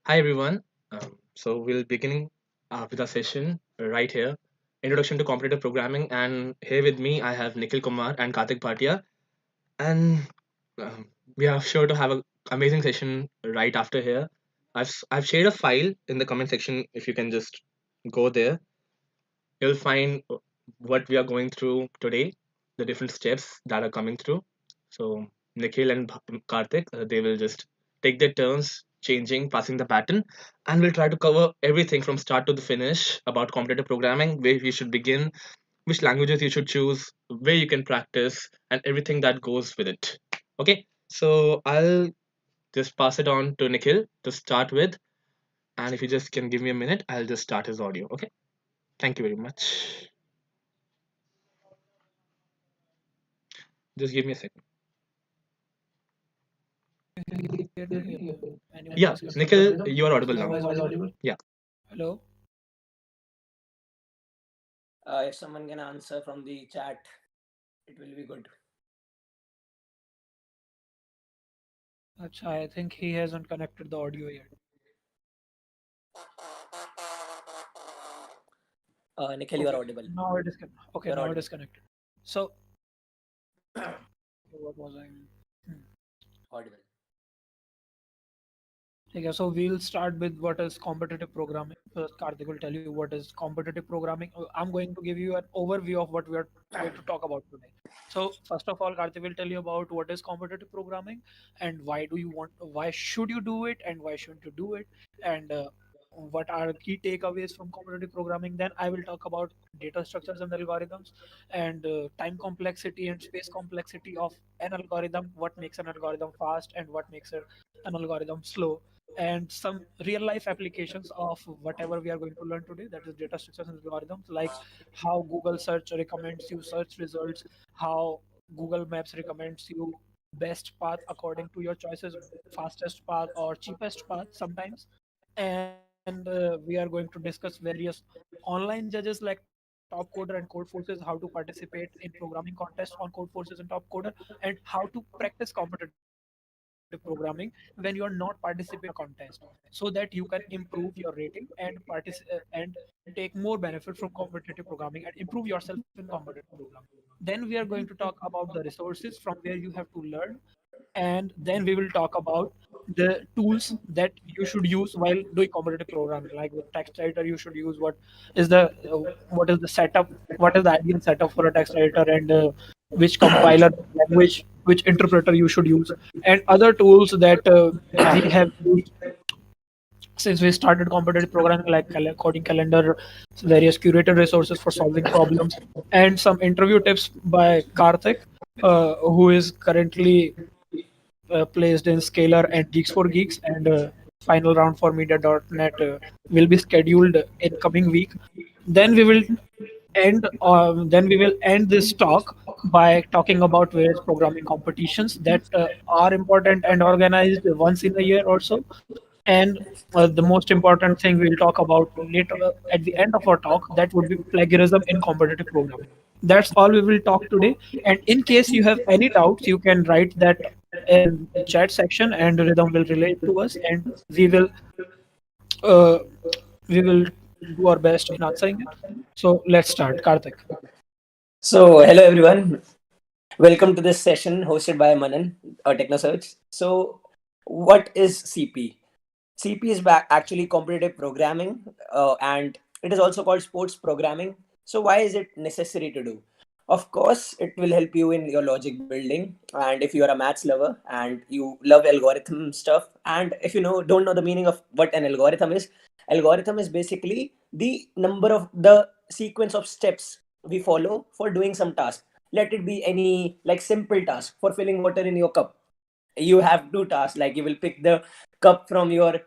Hi everyone. So we'll beginning with our session right here, Introduction to Competitive Programming, and here with me I have Nikhil Kumar and Kartik Bhatia, and um, we are sure to have an amazing session right after here. I've shared a file in the comment section. If you can just go there, you'll find what we are going through today, the different steps that are coming through. So Nikhil and Karthik, they will just take their turns, changing, passing the baton, and we'll try to cover everything from start to the finish about competitive programming, where you should begin, which languages you should choose, where you can practice, and everything that goes with it. Okay, so I'll just pass it on to Nikhil to start with, and if you just can give me a minute, I'll just start his audio. Okay, thank you very much. Just give me a second. Clearly, anyone Yeah, else can hear me? Nikhil, you are Is audible my now. voice audible? Yeah. Hello? If someone can answer from the chat, it will be good. Acha, I think he hasn't connected the audio yet. Nikhil, you are Okay, audible. now it is okay. You are Now it audible. is connected. So, what was I? Hmm. Audible. Okay, so we'll start with what is competitive programming. First, Karthik will tell you what is competitive programming. I'm going to give you an overview of what we are going to talk about today. So, first of all, Karthik will tell you about what is competitive programming and why should you do it and why shouldn't you do it, and what are key takeaways from competitive programming. Then I will talk about data structures and algorithms and time complexity and space complexity of an algorithm, what makes an algorithm fast and what makes an algorithm slow, and some real life applications of whatever we are going to learn today, that is data structures and algorithms, like how Google search recommends you search results, how Google Maps recommends you best path according to your choices, fastest path or cheapest path sometimes. And we are going to discuss various online judges like Top Coder and Code Forces, how to participate in programming contests on Code Forces and Top Coder, and how to practice competitive programming when you are not participating in a contest, so that you can improve your rating and take more benefit from competitive programming and improve yourself in competitive programming. Then we are going to talk about the resources from where you have to learn, and then we will talk about the tools that you should use while doing competitive programming, like the text editor you should use, is the what is the setup, what is the ideal setup for a text editor, and which compiler language, which interpreter you should use, and other tools that we have used since we started competitive programming, like coding calendar, various curated resources for solving problems, and some interview tips by Karthik, who is currently placed in Scalar and Geeks for Geeks, and final round for Media.net will be scheduled in coming week. Then we will end this talk by talking about various programming competitions that are important and organized once in a year or so. And the most important thing we'll talk about later at the end of our talk, that would be plagiarism in competitive programming. That's all we will talk today. And in case you have any doubts, you can write that in the chat section, and Rhythm will relate to us, and uh, we will do our best in answering it. So let's start, Karthik. So, hello everyone. Welcome to this session hosted by Manan, Techno Surge. So, what is CP? CP is actually competitive programming, and it is also called sports programming. So, why is it necessary to do? Of course, it will help you in your logic building, and if you are a maths lover and you love algorithm stuff, and if you don't know the meaning of what an algorithm is basically the number of the sequence of steps we follow for doing some task. Let it be any like simple task for filling water in your cup. You have two tasks, like you will pick the cup from your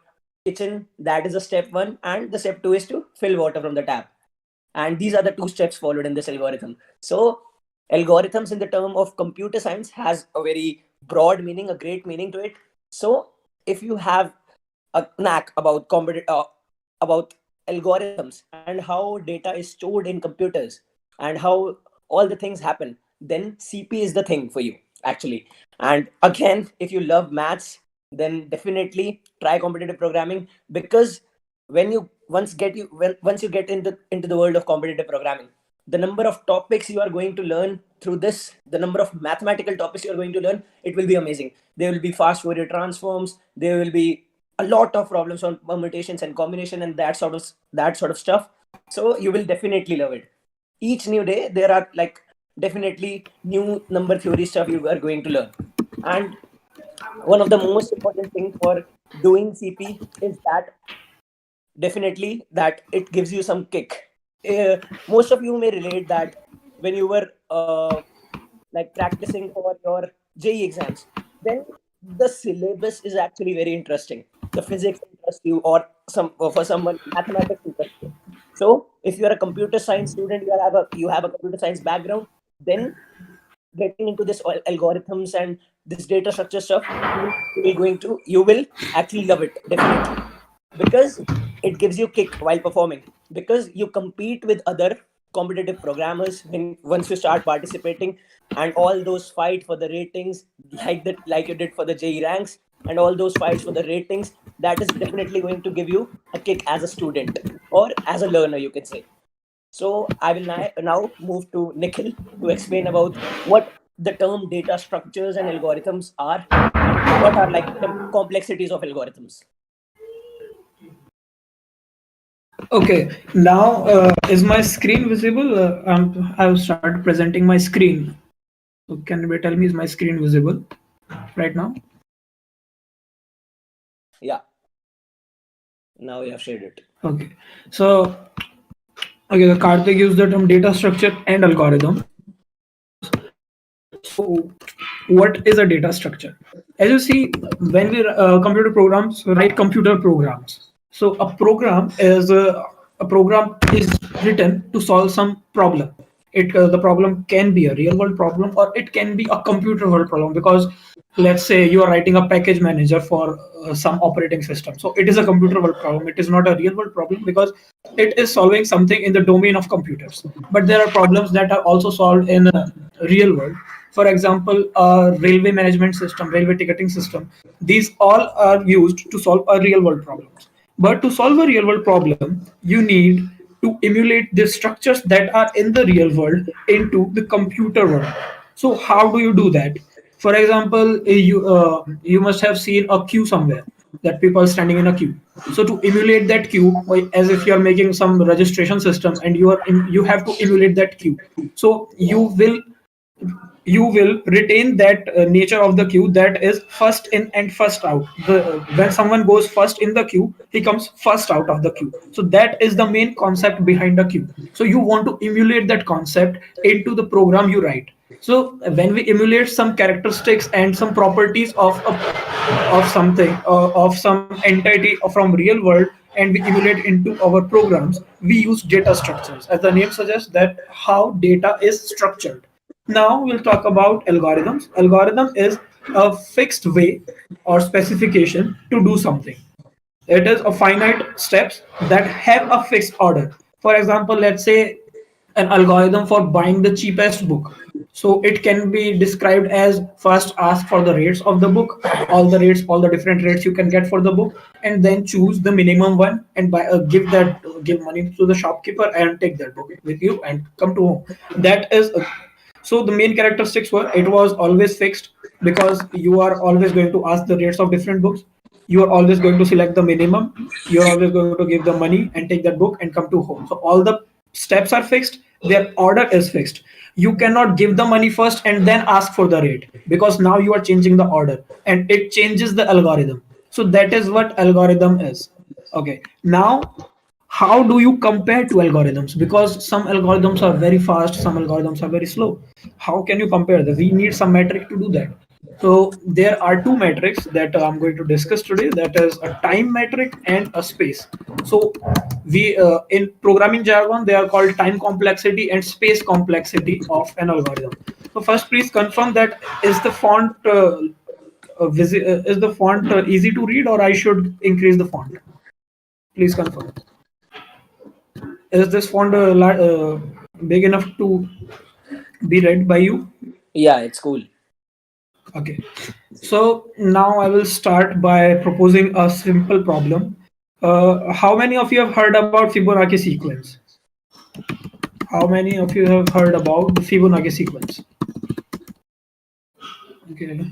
kitchen, that is a step one, and the step two is to fill water from the tap. And these are the two steps followed in this algorithm. So algorithms in the term of computer science has a very broad meaning, a great meaning to it. So if you have a knack about about algorithms and how data is stored in computers and how all the things happen, then CP is the thing for you actually. And again, if you love maths, then definitely try competitive programming, because when you once you get into the world of competitive programming, the number of topics you are going to learn through this, the number of mathematical topics you are going to learn, it will be amazing. There will be fast Fourier transforms, there will be a lot of problems on permutations and combination and that sort of stuff. So you will definitely love it. Each new day there are like definitely new number theory stuff you are going to learn. And one of the most important thing for doing CP is that definitely that it gives you some kick. Most of you may relate that when you were like practicing for your JE exams, then the syllabus is actually very interesting. The physics interests you, or for someone mathematics interests you. So if you are a computer science student, you have a computer science background, then getting into this algorithms and this data structure stuff, you will actually love it definitely, because it gives you kick while performing, because you compete with other competitive programmers when once you start participating, and all those fight for the ratings, like you did for the JE ranks, and all those fights for the ratings, that is definitely going to give you a kick as a student or as a learner, you can say. So I will now move to Nikhil to explain about what the term data structures and algorithms are, and what are like the complexities of algorithms. Okay, now is my screen visible? I've started presenting my screen. So can you tell me, is my screen visible right now? Yeah, now you have shared it. Okay, so the Karthik used the term data structure and algorithm. So what is a data structure? As you see, when we computer programs write computer programs, so a program is written to solve some problem. The problem can be a real world problem, or it can be a computer world problem, because let's say you are writing a package manager for some operating system, so it is a computer world problem. It is not a real world problem, because it is solving something in the domain of computers. But there are problems that are also solved in real world. For example, a railway management system, railway ticketing system, these all are used to solve a real world problems. But to solve a real world problem, you need to emulate the structures that are in the real world into the computer world. So how do you do that? For example, you must have seen a queue somewhere, that people are standing in a queue. So to emulate that queue, as if you are making some registration system, and you have to emulate that queue. So you will retain that nature of the queue, that is first in and first out. When someone goes first in the queue, he comes first out of the queue. So that is the main concept behind the queue. So you want to emulate that concept into the program you write. So when we emulate some characteristics and some properties of something, of some entity from real world, and we emulate into our programs, we use data structures, as the name suggests, that how data is structured. Now we'll talk about algorithms. Algorithm is a fixed way or specification to do something. It is a finite steps that have a fixed order. For example, let's say an algorithm for buying the cheapest book. So it can be described as: first ask for the rates of the book, all the different rates you can get for the book, and then choose the minimum one and give money to the shopkeeper and take that book with you and come to home. That is so the main characteristics were, it was always fixed, because you are always going to ask the rates of different books. You are always going to select the minimum. You are always going to give the money and take that book and come to home. So all the steps are fixed. Their order is fixed. You cannot give the money first and then ask for the rate, because now you are changing the order and it changes the algorithm. So that is what algorithm is. Okay. Now how do you compare two algorithms? Because some algorithms are very fast, some algorithms are very slow. How can you compare them? We need some metric to do that. So there are two metrics that I'm going to discuss today, that is a time metric and a space. So we in programming jargon, they are called time complexity and space complexity of an algorithm. So first, please confirm that is the font easy to read, or I should increase the font? Please confirm. Is this font big enough to be read by you? Yeah, it's cool. Okay. So now I will start by proposing a simple problem. How many of you have heard about Fibonacci sequence? How many of you have heard about the Fibonacci sequence? Okay.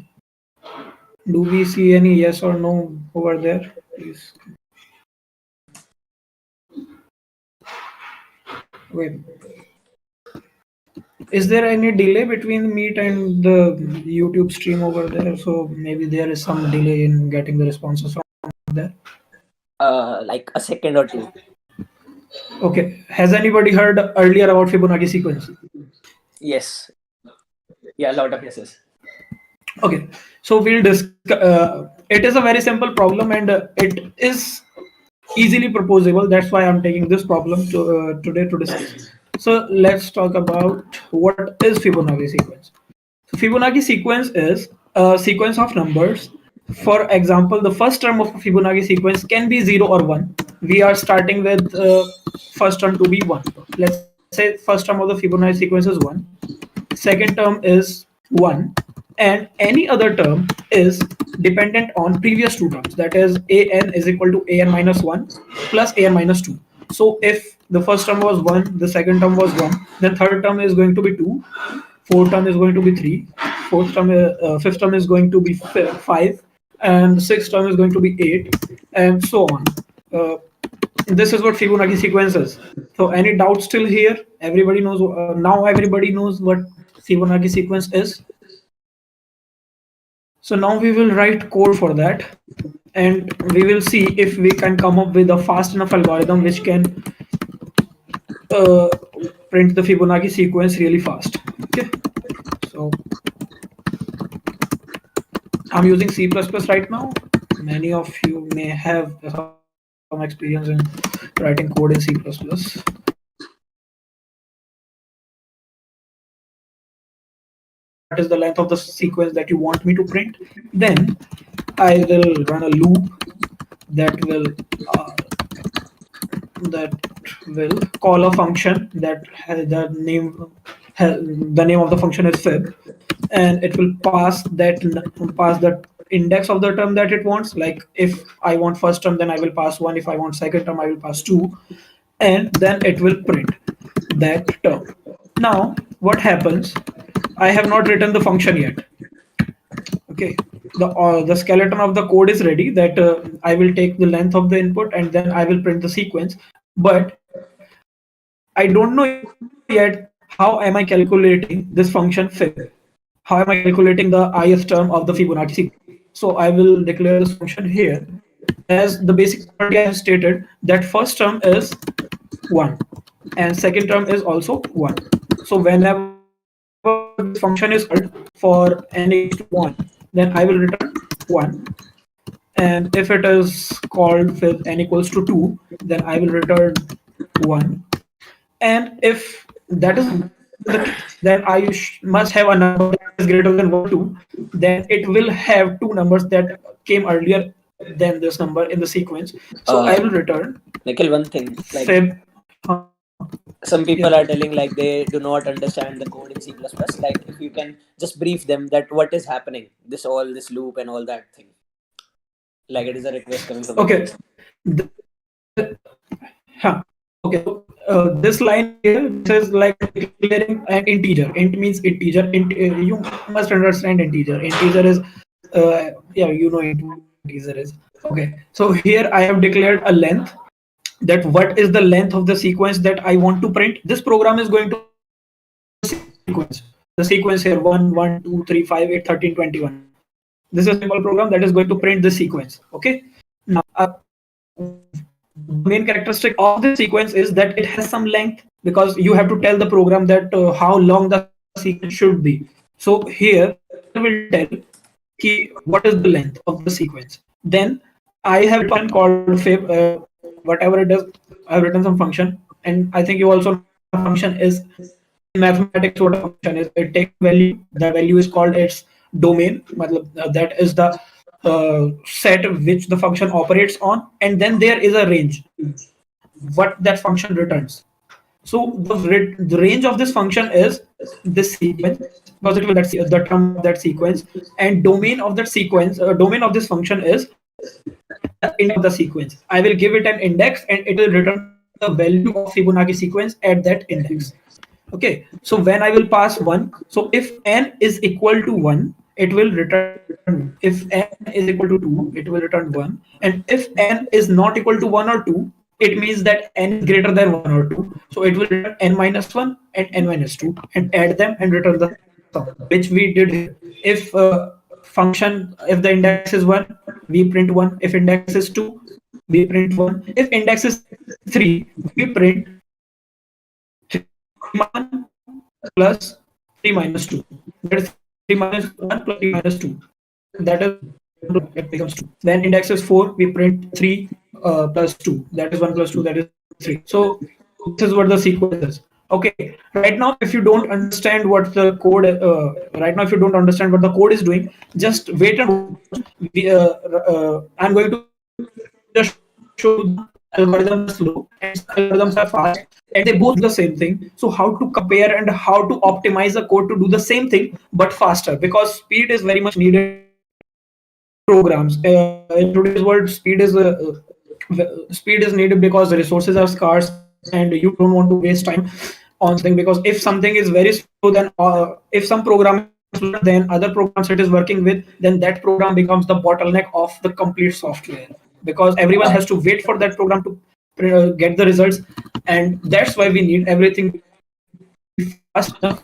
Do we see any yes or no over there? Please. Wait. Is there any delay between Meet and the YouTube stream over there? So maybe there is some delay in getting the responses from there. Like a second or two. Okay. Has anybody heard earlier about Fibonacci sequence? Yes. Yeah, a lot of yeses. Okay. So we'll discuss. It is a very simple problem and it is easily proposable. That's why I'm taking this problem today to discuss. So let's talk about what is Fibonacci sequence. So Fibonacci sequence is a sequence of numbers. For example, the first term of a Fibonacci sequence can be 0 or 1. We are starting with first term to be 1. Let's say first term of the Fibonacci sequence is 1. Second term is 1. And any other term is dependent on previous two terms. That is, an is equal to an minus 1 plus an minus 2. So if the first term was 1, the second term was 1, then third term is going to be 2, fourth term is going to be 3, fifth term is going to be 5, and sixth term is going to be 8, and so on. This is what Fibonacci sequence is. So any doubt still here? Everybody knows now. Everybody knows what Fibonacci sequence is. So now we will write code for that, and we will see if we can come up with a fast enough algorithm which can uh, print the Fibonacci sequence really fast. Okay. So I'm using C++ right now. Many of you may have some experience in writing code in C++. What is the length of the sequence that you want me to print? Then I will run a loop that will call a function that has the name of the function is fib, and it will pass the index of the term that it wants. Like if I want first term, then I will pass 1. If I want second term, I will pass 2, and then it will print that term. Now what happens? I have not written the function yet. Okay, the skeleton of the code is ready, that I will take the length of the input and then I will print the sequence, but I don't know yet how am I calculating this function fib. How am I calculating the ith term of the Fibonacci sequence? So I will declare this function here. As the basic property I have stated, that first term is 1 and second term is also 1. So whenever this function is called for n equals to 1, then I will return 1. And if it is called with n equals to 2, then I will return 1. And if that is the case, then I must have a number that is greater than 1 or 2. Then it will have two numbers that came earlier than this number in the sequence. So I will return Nikhil, one thing, like fib. some people are telling like they do not understand the code in C++. Like if you can just brief them that what is happening, this loop and all that thing. Like it is a request coming from Okay. Okay. So this line here, this is like declaring an integer. Int means integer. You must understand integer. Integer is, yeah, you know what integer is. Okay. So here I have declared a length. That what is the length of the sequence that I want to print. This program is going to print the sequence. The sequence here 1, 1, 2, 3, 5, 8, 13, 21. This is a simple program that is going to print the sequence. Okay. Now, the main characteristic of this sequence is that it has some length, because you have to tell the program that how long the sequence should be. So here will tell what is the length of the sequence. Then I have written function called fib, whatever it is. I have written some function, and I think you also know what a function is in mathematics. What a function is, it takes value. The value is called its domain. That is the set which the function operates on, and then there is a range what that function returns. So the range of this function is this sequence because it will the term of that sequence, and domain of that sequence, domain of this function is the index of the sequence. I will give it an index and it will return the value of Fibonacci sequence at that index. Okay, so when I will pass 1, so if n is equal to 1, it will return 1. If n is equal to 2, it will return 1. And if n is not equal to 1 or 2, it means that n is greater than 1 or 2. So it will return n minus 1 and n minus 2 and add them and return the sum, which we did here. If function, if the index is 1, we print 1. If index is 2, we print 1. If index is 3, we print 3 minus 1 plus 3 minus 2. That is 3 minus 1 plus 3 minus 2. That is it becomes 2. Then index is 4, we print 3 plus 2. That is 1 plus 2, that is 3. So this is what the sequence is. Okay, right now, if you don't understand what the code, right now, if you don't understand what the code is doing, just wait and watch. I'm going to just show you the algorithms are slow and some algorithms are fast, and they both do the same thing. So how to compare and how to optimize the code to do the same thing but faster, because speed is very much needed in today's programs. In today's world, speed is needed because the resources are scarce and you don't want to waste time on something, because if something is very slow, then if some program is slower than other programs it is working with, then that program becomes the bottleneck of the complete software, because everyone has to wait for that program to get the results, and that's why we need everything to be fast enough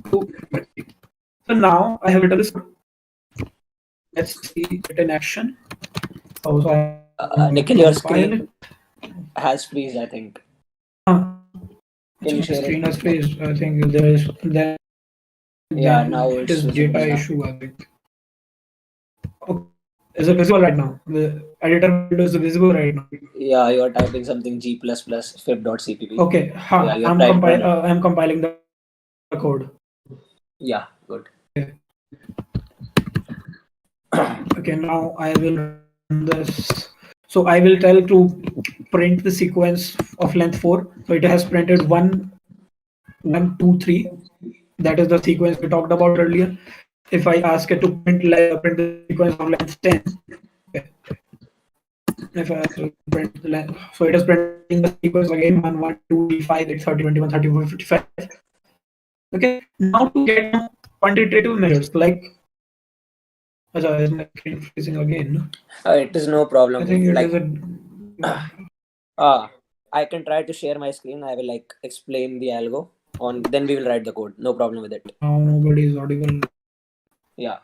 to predict. So now I have written this code. Let's see it in action. Oh, so I have to Nikhil, compile your it. screen has freeze, I think. Achha, Can my you share screen it? has freezed. I think then Yeah, now it is it's data visible now. issue, I think. Okay, is it visible right now? The editor window is visible right now. Yeah, you're typing something g++ fib.cpp. Okay, Yeah, you have typed one. I'm compiling the code. Yeah, good. Okay. Okay, now I will run this. So I will tell to print the sequence of length 4. So it has printed 1, 1, 2, 3. That is the sequence we talked about earlier. If I ask it to print the sequence of length 10, okay. If I ask to print the length, so it is printing the sequence again 1, 1, 2, 3, 5, 8, 30, 21, 34, 55. Okay, now to get some quantitative measures like, Acha, is my screen freezing again? It is no I problem. think it is Like, a. I can try to share my screen. I will like explain the algo on. Then we will write the code. No problem with it. Now nobody is audible. Yeah,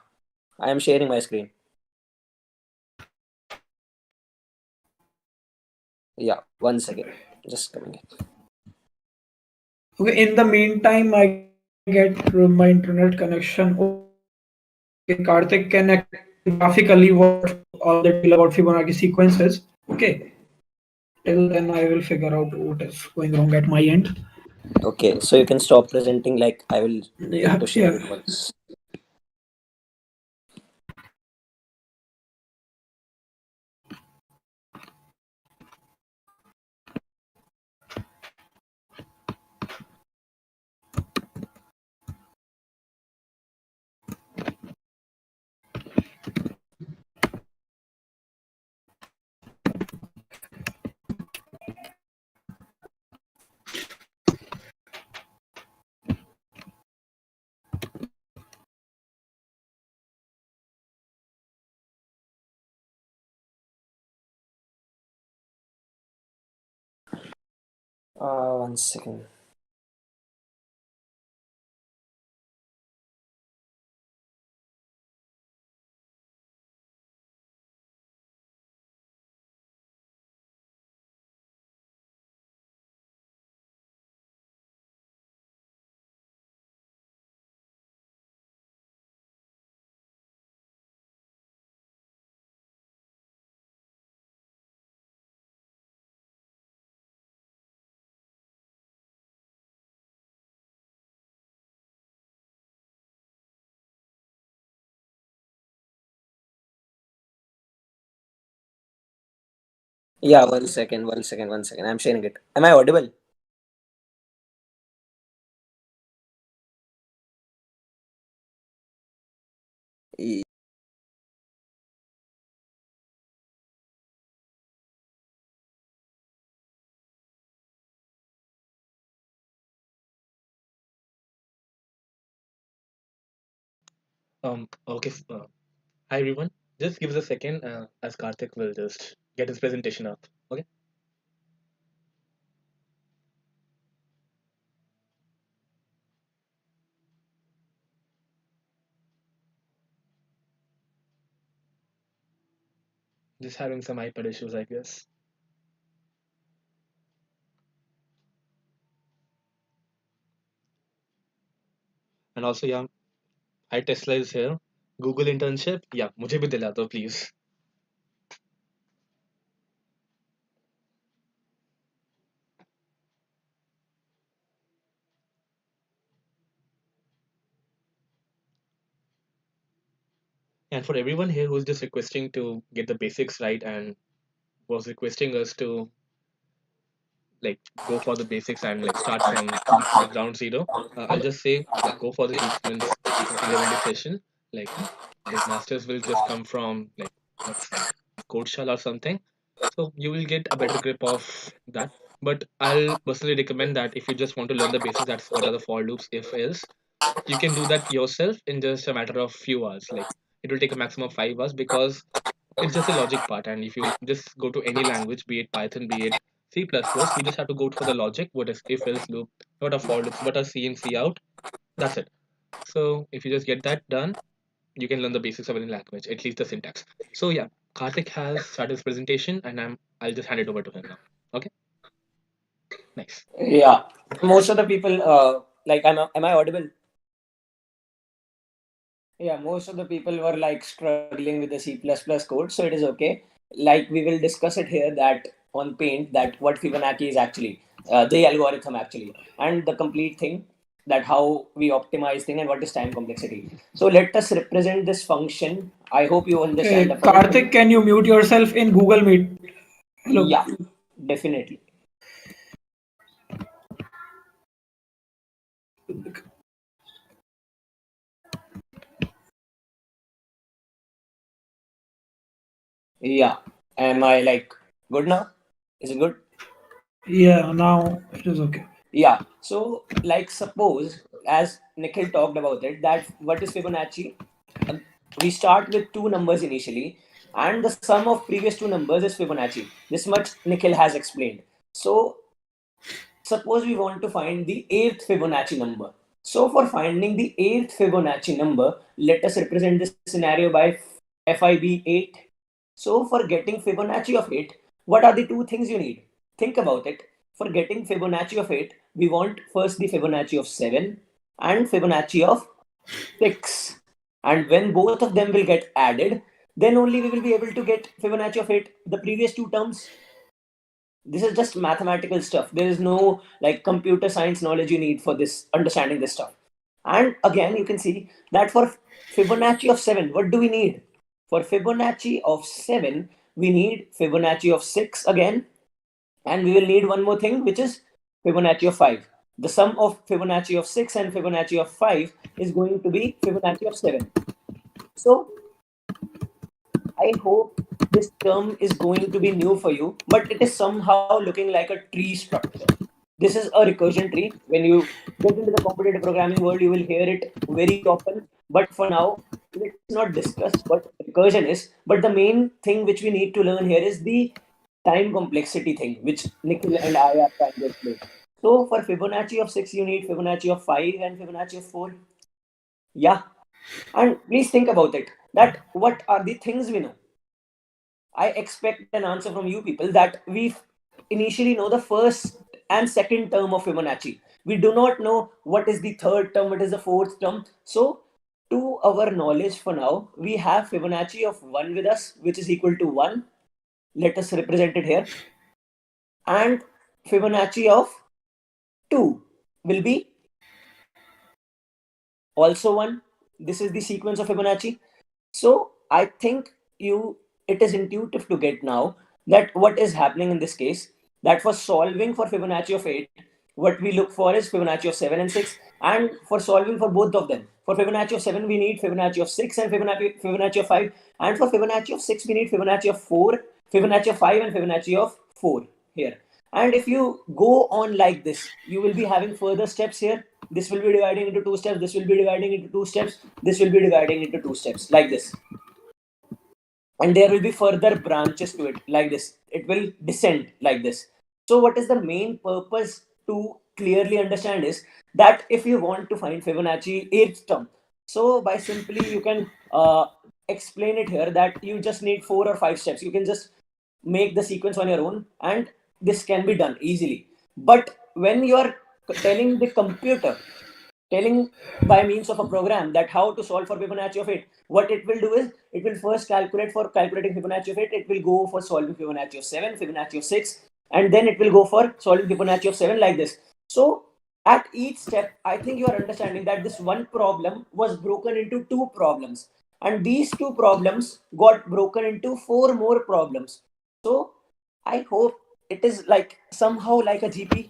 I am sharing my screen. Yeah, 1 second. Just coming in. Okay, in the meantime, I get my internet connection. Okay, Karthik can explain graphically what all the detail about Fibonacci sequences. Okay, till then I will figure out what is going wrong at my end. Okay, so you can stop presenting. Like, I will Yeah, need to yeah. share it once. One second. Yeah, 1 second. 1 second. 1 second. I'm sharing it. Am I audible? Y- Okay. Hi everyone. Just give us a second as Karthik will just get his presentation up. Okay. Just having some iPad issues, I guess. And also, yeah, hi Tesla is here. Google internship. Yeah, मुझे भी दिला दो please. And for everyone here who's just requesting to get the basics right and was requesting us to like go for the basics and like start from the ground zero, I'll just say like go for the Eastman's 11-day session. Like the masters will just come from like what's that code shell or something. So you will get a better grip of that. But I'll personally recommend that if you just want to learn the basics, that's what are the for loops, if else, you can do that yourself in just a matter of few hours. Like it will take a maximum of 5 hours because it's just a logic part. And if you just go to any language, be it Python, be it C++, you just have to go for the logic. What is if else loop? What are for loops? What are C in C out? That's it. So if you just get that done, you can learn the basics of any language, at least the syntax. So yeah, Karthik has started his presentation, and I'll just hand it over to him now. Okay, nice. Yeah, most of the people, like, am I audible? Yeah, most of the people were like struggling with the C++ code, so it is okay. Like we will discuss it here that on Paint that what Fibonacci is actually, the algorithm actually, and the complete thing that how we optimize thing and what is time complexity. So let us represent this function. I hope you understand Hey, the function. Karthik, can you mute yourself in Google Meet? Hello. Yeah, definitely. Yeah. Am I like good now? Is it good? Yeah, now it is okay. Yeah. So, like, suppose, as Nikhil talked about it, that what is Fibonacci? Uh, We start with two numbers initially, and the sum of previous two numbers is Fibonacci. This much Nikhil has explained. So, suppose we want to find the eighth Fibonacci number. So, for finding the eighth Fibonacci number, let us represent this scenario by FIB8. So, for getting Fibonacci of 8, what are the two things you need? Think about it. For getting Fibonacci of 8, we want first the Fibonacci of 7 and Fibonacci of 6. And when both of them will get added, then only we will be able to get Fibonacci of 8, the previous two terms. This is just mathematical stuff. There is no like computer science knowledge you need for this understanding this stuff. And again, you can see that for Fibonacci of 7, what do we need? For Fibonacci of 7, we need Fibonacci of 6 again, and we will need one more thing, which is Fibonacci of 5. The sum of Fibonacci of 6 and Fibonacci of 5 is going to be Fibonacci of 7. So I hope this term is going to be new for you, but it is somehow looking like a tree structure. This is a recursion tree. When you get into the competitive programming world, you will hear it very often. But for now, let's not discuss what recursion is. But the main thing which we need to learn here is the time complexity thing, which Nikhil and I are trying to explain. So for Fibonacci of 6, you need Fibonacci of 5 and Fibonacci of 4. Yeah. And please think about it. That what are the things we know? I expect an answer from you people that we initially know the first and second term of Fibonacci. We do not know what is the third term, what is the fourth term. So, to our knowledge for now, we have Fibonacci of 1 with us, which is equal to 1. Let us represent it here. And Fibonacci of 2 will be also 1. This is the sequence of Fibonacci. So I think you it is intuitive to get now that what is happening in this case, that for solving for Fibonacci of 8, what we look for is Fibonacci of 7 and 6, and for solving for both of them, For Fibonacci of 7, we need Fibonacci of 6 and Fibonacci of 5. And for Fibonacci of 6, we need Fibonacci of 4, Fibonacci of 5, and Fibonacci of 4 here. And if you go on like this, you will be having further steps here. This will be dividing into 2 steps. This will be dividing into 2 steps. This will be dividing into 2 steps like this. And there will be further branches to it like this. It will descend like this. So what is the main purpose to clearly understand is that if you want to find Fibonacci 8th term, so by simply you can explain it here that you just need 4 or 5 steps. You can just make the sequence on your own and this can be done easily. But when you are telling the computer, telling by means of a program that how to solve for Fibonacci of 8, what it will do is it will first calculate for calculating Fibonacci of 8, it will go for solving Fibonacci of 7, Fibonacci of 6, and then it will go for solving Fibonacci of 7 like this. So at each step, I think you are understanding that this one problem was broken into 2 problems, and these 2 problems got broken into 4 more problems. So I hope it is like somehow like a GP.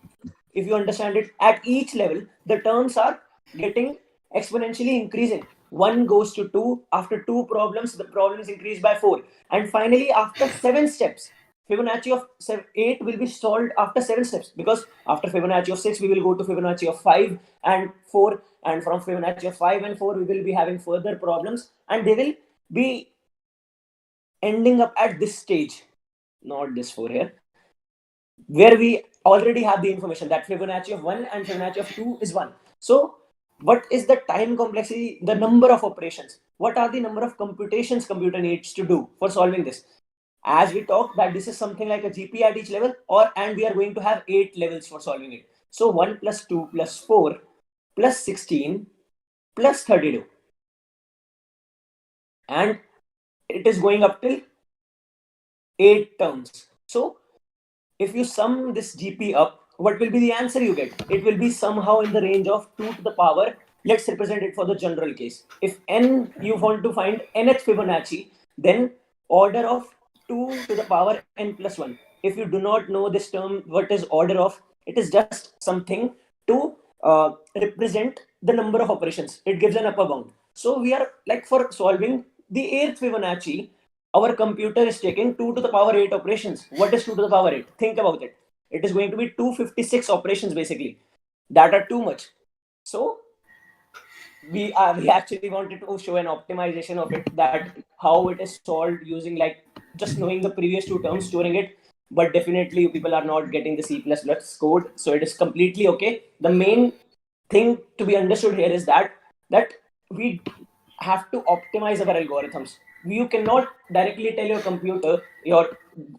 If you understand it, at each level, the terms are getting exponentially increasing. 1 goes to 2. After 2 problems, the problems increase by 4. And finally, after 7 steps, Fibonacci of 8 will be solved after 7 steps, because after Fibonacci of 6, we will go to Fibonacci of 5 and 4. And from Fibonacci of 5 and 4, we will be having further problems. And they will be ending up at this stage, not this 4 here, where we already have the information that Fibonacci of 1 and Fibonacci of 2 is 1. So what is the time complexity, the number of operations? What are the number of computations computer needs to do for solving this? As we talked that this is something like a GP at each level, and we are going to have 8 levels for solving it. So 1 plus 2 plus 4 plus 16 plus 32. And it is going up till 8 terms. So if you sum this GP up, what will be the answer you get? It will be somehow in the range of 2 to the power. Let's represent it for the general case. If n, you want to find nth Fibonacci, then order of 2 to the power n plus 1. If you do not know this term, what is order of, it is just something to represent the number of operations. It gives an upper bound. So we are like for solving the 8th Fibonacci, our computer is taking 2 to the power 8 operations. What is 2 to the power 8? Think about it. It is going to be 256 operations basically. That are too much. So we actually wanted to show an optimization of it, that how it is solved using like just knowing the previous 2 terms, storing it. But definitely people are not getting the C++ code. So it is completely okay. The main thing to be understood here is that we have to optimize our algorithms. You cannot directly tell your computer,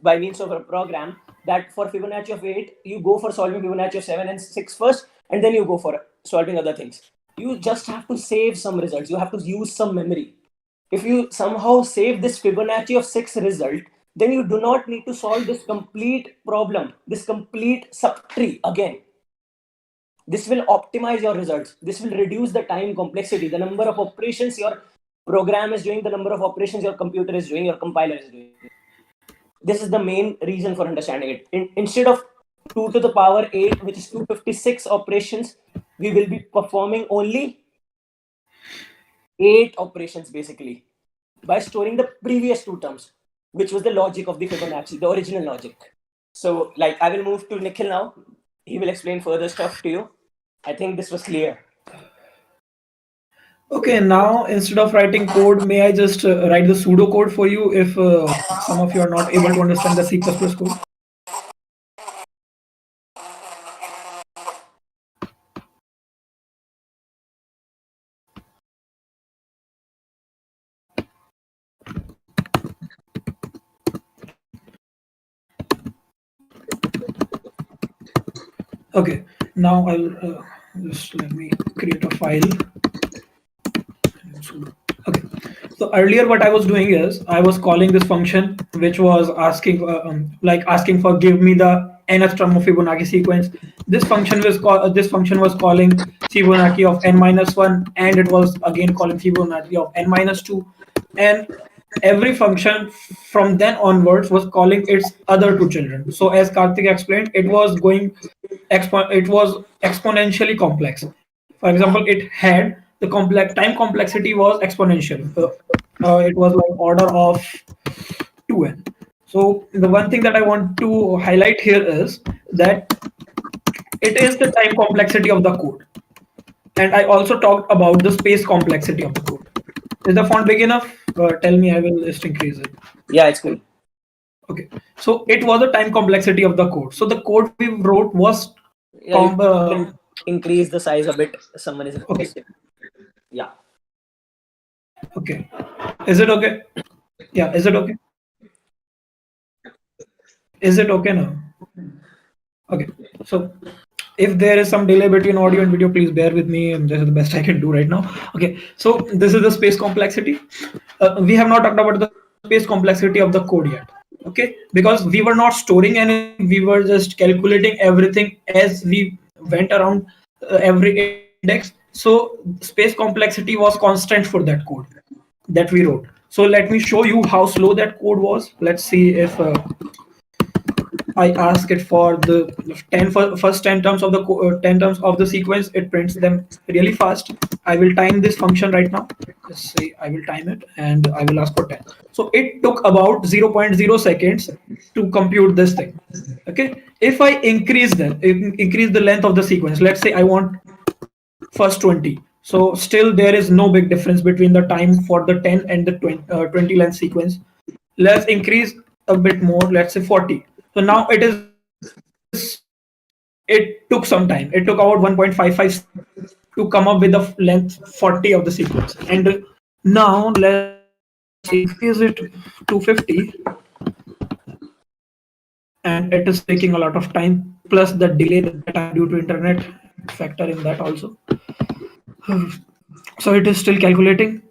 by means of a program, that for Fibonacci of 8, you go for solving Fibonacci of 7 and 6 first, and then you go for solving other things. You just have to save some results. You have to use some memory. If you somehow save this Fibonacci of 6 result, then you do not need to solve this complete problem, this complete subtree again. This will optimize your results. This will reduce the time complexity, the number of operations your program is doing, the number of operations your computer is doing, your compiler is doing. This is the main reason for understanding it. Instead of 2 to the power 8, which is 256 operations, we will be performing only 8 operations basically by storing the previous 2 terms, which was the logic of the Fibonacci, the original logic. So like I will move to Nikhil now. He will explain further stuff to you. I think this was clear. Okay, now instead of writing code, may I just write the pseudo code for you if some of you are not able to understand the C++ code? Okay, now I'll just let me create a file. Okay, so earlier what I was doing is I was calling this function which was asking asking for give me the nth term of Fibonacci sequence. This function was calling Fibonacci of n minus 1, and it was again calling Fibonacci of n minus 2, and every function from then onwards was calling its other 2 children. So as Kartik explained, it was exponentially complex. For example, it had the complex time complexity was exponential. It was like order of 2n. So the one thing that I want to highlight here is that it is the time complexity of the code. And I also talked about the space complexity of the code. Is the font big enough? Tell me, I will just increase it. Yeah, it's cool. Okay. So it was the time complexity of the code. So the code we wrote was Yeah, you can increase the size a bit. Someone is okay. requesting. Yeah. Okay. Is it okay? Yeah. Is it okay? Is it okay now? Okay. So if there is some delay between audio and video, please bear with me. And this is the best I can do right now. Okay. So this is the space complexity. We have not talked about the space complexity of the code yet. Okay. Because we were not storing anything. We were just calculating everything as we went around every index. So space complexity was constant for that code that we wrote. So let me show you how slow that code was. Let's see if I ask it for the first 10 terms of the 10 terms of the sequence. It prints them really fast. I will time this function right now. Let's say I will time it and I will ask for 10. So it took about 0.0 seconds to compute this thing. Okay. If I increase the length of the sequence, let's say I want first 20. So still there is no big difference between the time for the 10 and the 20 length sequence. Let's increase a bit more, let's say 40. So now it took some time. It took about 1.55 seconds to come up with the length 40 of the sequence. And now let's increase it to 50. And it is taking a lot of time, plus the delay that time due to internet factor in that also. So it is still calculating.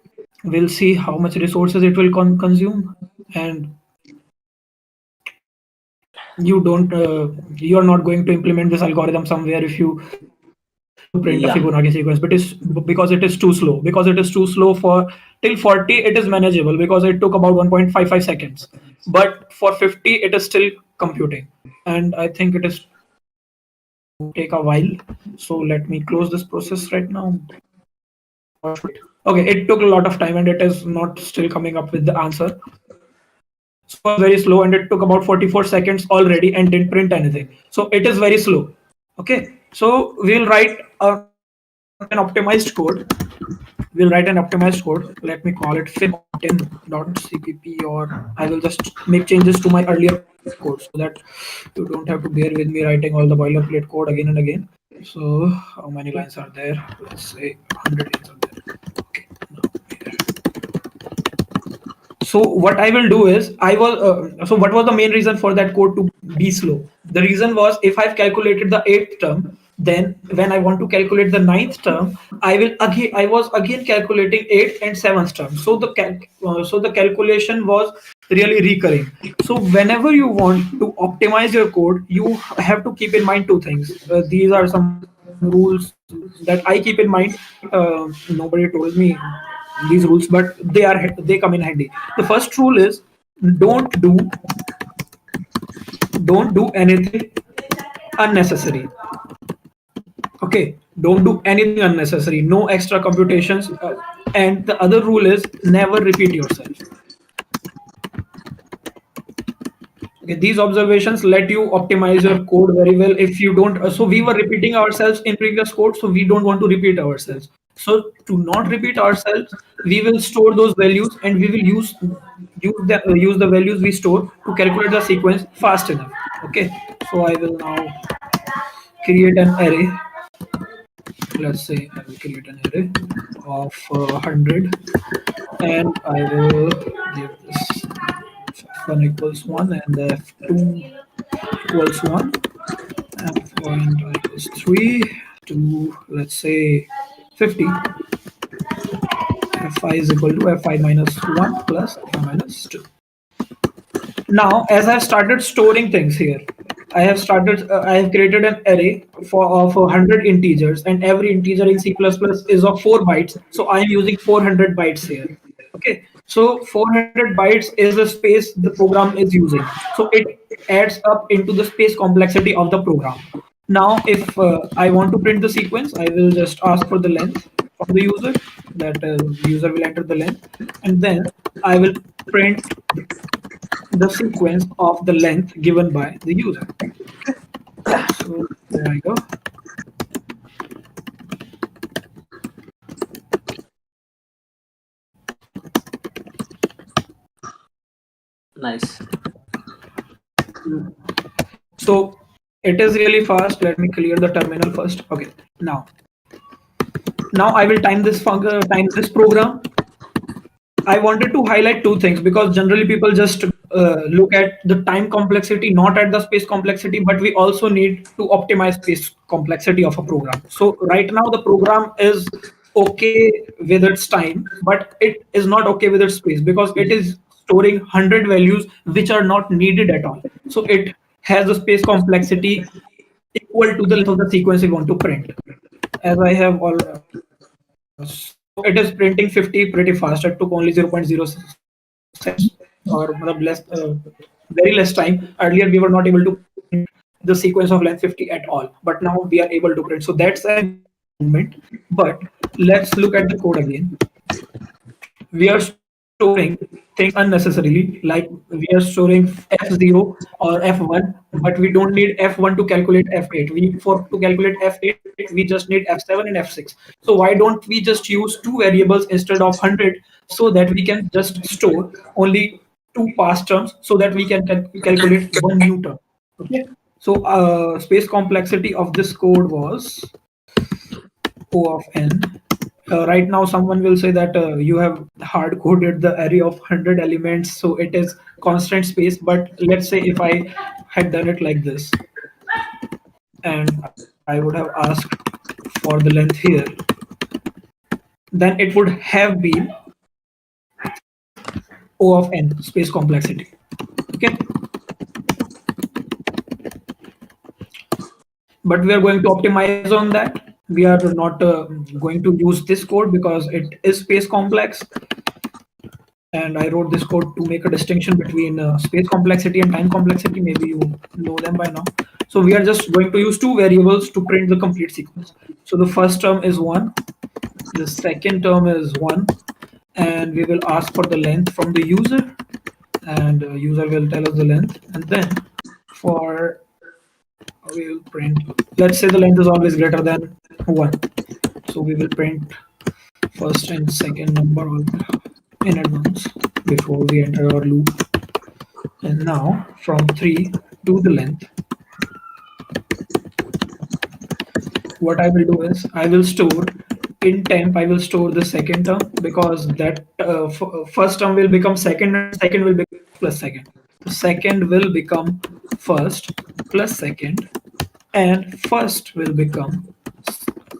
We'll see how much resources it will consume. And you are not going to implement this algorithm somewhere if you want to print a Yeah. Fibonacci sequence, but it's because it is too slow. Because it is too slow for till 40, it is manageable because it took about 1.55 seconds. But for 50, it is still computing, and I think it is take a while. So let me close this process right now. Okay, it took a lot of time and it is not still coming up with the answer. So it was very slow and it took about 44 seconds already and didn't print anything. So it is very slow. Okay, so we'll write an optimized code. We'll write an optimized code. Let me call it fiboptin.cpp, or I will just make changes to my earlier code so that you don't have to bear with me writing all the boilerplate code again and again. So how many lines are there? Let's say 100 lines are there. Okay, now here. So what I will do is so what was the main reason for that code to be slow? The reason was if I've calculated the eighth term, then when I want to calculate the ninth term, I was again calculating eighth and seventh term. So the calculation was really recurring. So whenever you want to optimize your code, you have to keep in mind two things. These are some rules that I keep in mind. Nobody told me these rules, but they come in handy. The first rule is don't do don't do anything unnecessary. Okay, don't do anything unnecessary, no extra computations. And the other rule is never repeat yourself. Okay, these observations let you optimize your code very well. If you don't, so we were repeating ourselves in previous code, so we don't want to repeat ourselves. So to not repeat ourselves, we will store those values and we will use the values we store to calculate the sequence fast enough. Okay, so I will now create an array. Let's say I will create an array of 100, and I will give this f1 equals 1 and f2 equals 1, f1 equals 3 to, let's say, 50. f5 is equal to f5 minus 1 plus f5 minus 2. Now, as I've started storing things here, I have created an array of 100 integers, and every integer in C++ is of 4 bytes. So I am using 400 bytes here. Okay, so 400 bytes is the space the program is using. So it adds up into the space complexity of the program. Now, if I want to print the sequence, I will just ask for the length. from the user. That user will enter the length, and then I will print the sequence of the length given by the user. So there I go. Nice. So it is really fast. Let me clear the terminal first. Okay, now I will time this program. I wanted to highlight two things because generally people just look at the time complexity, not at the space complexity, but we also need to optimize space complexity of a program. So right now the program is okay with its time, but it is not okay with its space because it is storing 100 values which are not needed at all. So it has a space complexity equal to the length of the sequence we want to print. As I have all, so it is printing 50 pretty fast. It took only 0.06 or less, very less time. Earlier, we were not able to print the sequence of length 50 at all, but now we are able to print. So that's an improvement. But let's look at the code again. We are storing things unnecessarily, like we are storing f0 or f1, but we don't need f1 to calculate f8. To calculate f8 we just need f7 and f6. So why don't we just use two variables instead of 100, so that we can just store only two past terms so that we can calculate one new term. Okay, so space complexity of this code was O of n. Right now someone will say that you have hard coded the array of 100 elements, so it is constant space. But let's say if I had done it like this and I would have asked for the length here, then it would have been O of n space complexity. Okay, but we are going to optimize on that. We are not going to use this code because it is space complex, and I wrote this code to make a distinction between space complexity and time complexity. Maybe you know them by now. So we are just going to use two variables to print the complete sequence. So the first term is 1, the second term is 1, and we will ask for the length from the user, and user will tell us the length, and then for we will print, let's say the length is always greater than 1, so we will print first and second number in advance before we enter our loop. And now from 3 to the length, what I will do is I will store in temp, I will store the second term because that first term will become second and second will become plus second. The second will become first plus second, and first will become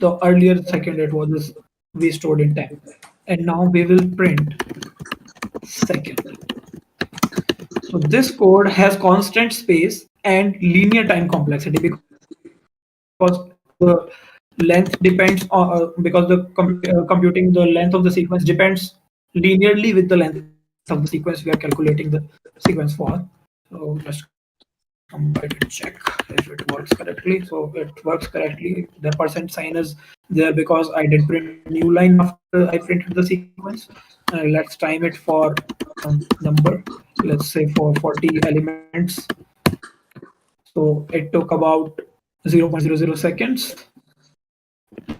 the earlier second it was we stored in temp. And now we will print second. So this code has constant space and linear time complexity because the length depends on because the computing the length of the sequence depends linearly with the length of the sequence we are calculating the sequence for. So just compile it and check if it works correctly. So it works correctly. The percent sign is there because I did print a new line after I printed the sequence. Let's time it for number. Let's say for 40 elements. So it took about 0.00 seconds.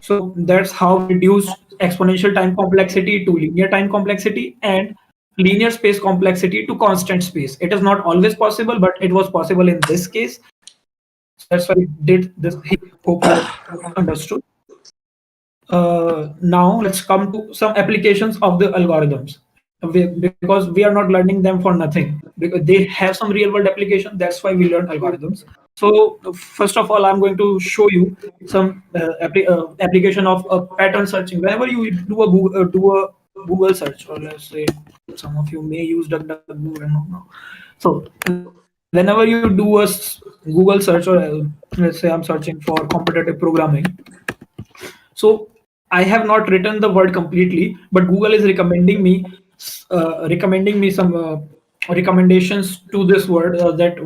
So that's how we reduce exponential time complexity to linear time complexity and linear space complexity to constant space. It is not always possible, but it was possible in this case. So that's why we did this. Hope you understood. Now let's come to some applications of the algorithms. Because we are not learning them for nothing, because they have some real world application. That's why we learn algorithms. So first of all, I'm going to show you some application of pattern searching. Whenever you do a Google search, or let's say some of you may use DuckDuckGo, I don't know. So whenever you do a Google search, or let's say I'm searching for competitive programming, so I have not written the word completely, but Google is recommending me some recommendations to this word that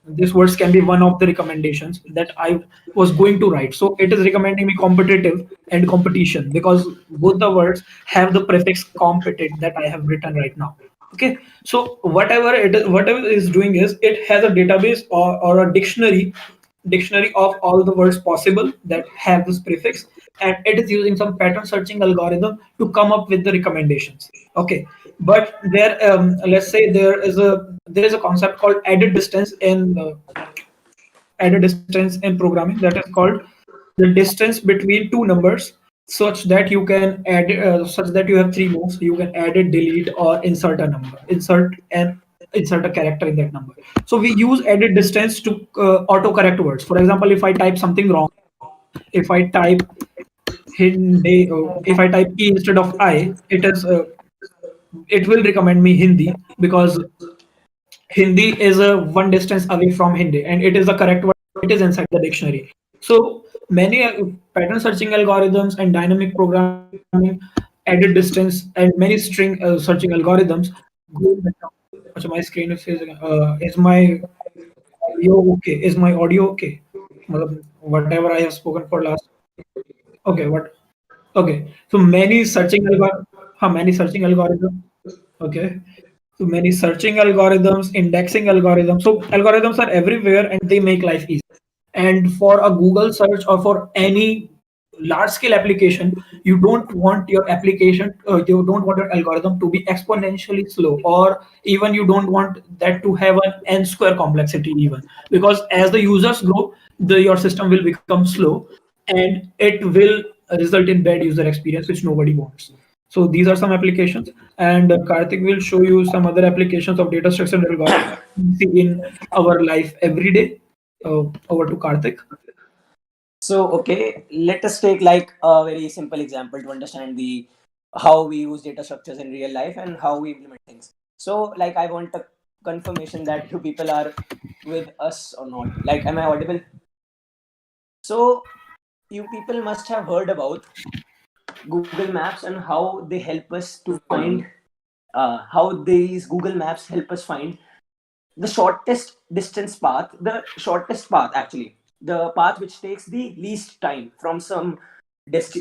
This words can be one of the recommendations that I was going to write. So it is recommending me competitive and competition because both the words have the prefix competent that I have written right now. Okay, so whatever it is doing is it has a database or a dictionary of all the words possible that have this prefix, and it is using some pattern searching algorithm to come up with the recommendations. Okay, but there let's say there is a concept called added distance in programming, that is called the distance between two numbers, such that you can add such that you have three moves. You can add it, delete, or insert a number, insert a character in that number. So we use added distance to auto correct words. For example, if I type something wrong, if I type if I type e instead of I, it will recommend me Hindi because Hindi is a one distance away from Hindi, and it is the correct word. It is inside the dictionary. So many pattern searching algorithms and dynamic programming, added distance, and many string searching algorithms go in the top. So my screen is my audio okay? Is my audio okay? Whatever I have spoken for last. Okay, what? Okay, so many searching algorithms. Okay, so many searching algorithms, indexing algorithms. So algorithms are everywhere and they make life easy. And for a Google search or for any large scale application, you don't want your algorithm to be exponentially slow, or even you don't want that to have an n square complexity even, because as the users grow, your system will become slow and it will result in bad user experience, which nobody wants. So these are some applications, and Karthik will show you some other applications of data structure and algorithm we see in our life every day. Over to Karthik. So, okay, let us take like a very simple example to understand the how we use data structures in real life and how we implement things. So, like, I want a confirmation that you people are with us or not. Like, am I audible? So, you people must have heard about Google Maps and how they help us to find how these Google Maps help us find the shortest distance path, the shortest path actually, the path which takes the least time from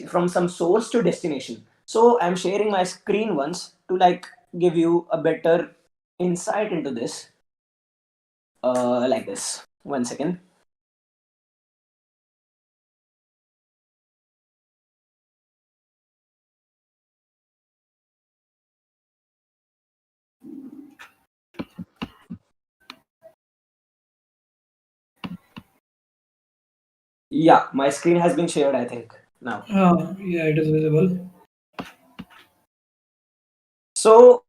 from some source to destination. So I'm sharing my screen once to like give you a better insight into this. Like this. 1 second. Yeah, my screen has been shared, I think, now. Yeah, it is visible. So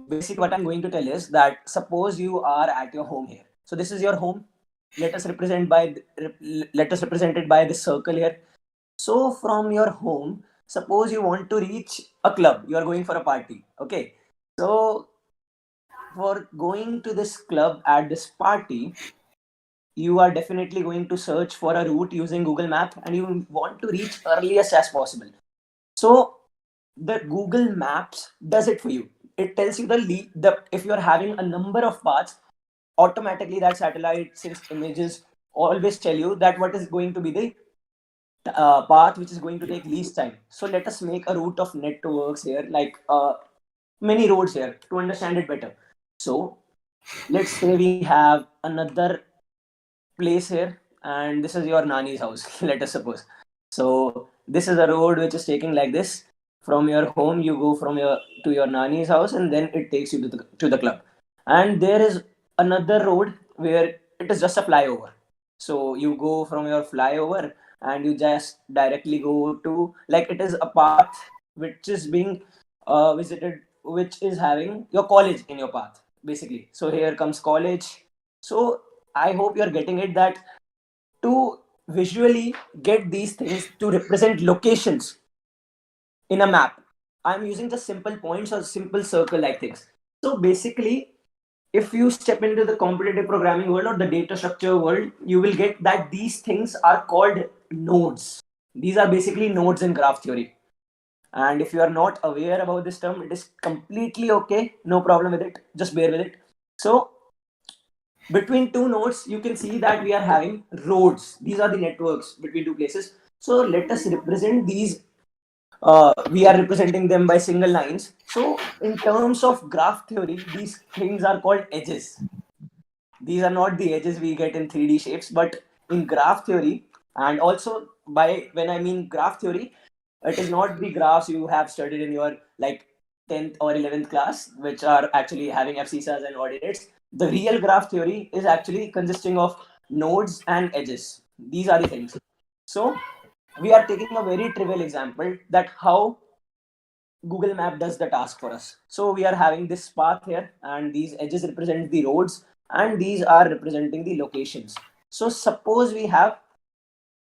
basically, what I'm going to tell is that suppose you are at your home here. So this is your home. Let us let us represent it by this circle here. So from your home, suppose you want to reach a club. You are going for a party. Okay. So for going to this club at this party, you are definitely going to search for a route using Google Map, and you want to reach earliest as possible. So the Google Maps does it for you. It tells you the if you are having a number of paths, automatically that satellite since images always tell you that what is going to be the path which is going to take least time. So let us make a route of networks here, like many roads here to understand it better. So let's say we have another place here, and this is your nani's house. Let us suppose. So this is a road which is taking like this. From your home, you go from your to your nani's house, and then it takes you to the club. And there is another road where it is just a flyover. So you go from your flyover, and you just directly go to, like, it is a path which is being visited, which is having your college in your path basically. So here comes college. So I hope you're getting it that to visually get these things to represent locations in a map, I'm using just simple points or simple circle like things. So basically, if you step into the competitive programming world or the data structure world, you will get that these things are called nodes. These are basically nodes in graph theory. And if you are not aware about this term, it is completely okay. No problem with it. Just bear with it. So Between two nodes, you can see that we are having roads. These are the networks between two places. So let us represent these. We are representing them by single lines. So in terms of graph theory, these things are called edges. These are not the edges we get in 3D shapes, but in graph theory, and also by when I mean graph theory, it is not the graphs you have studied in your like 10th or 11th class, which are actually having abscissas and ordinates. The real graph theory is actually consisting of nodes and edges. These are the things. So we are taking a very trivial example that how Google Map does the task for us. So we are having this path here, and these edges represent the roads, and these are representing the locations. So suppose we have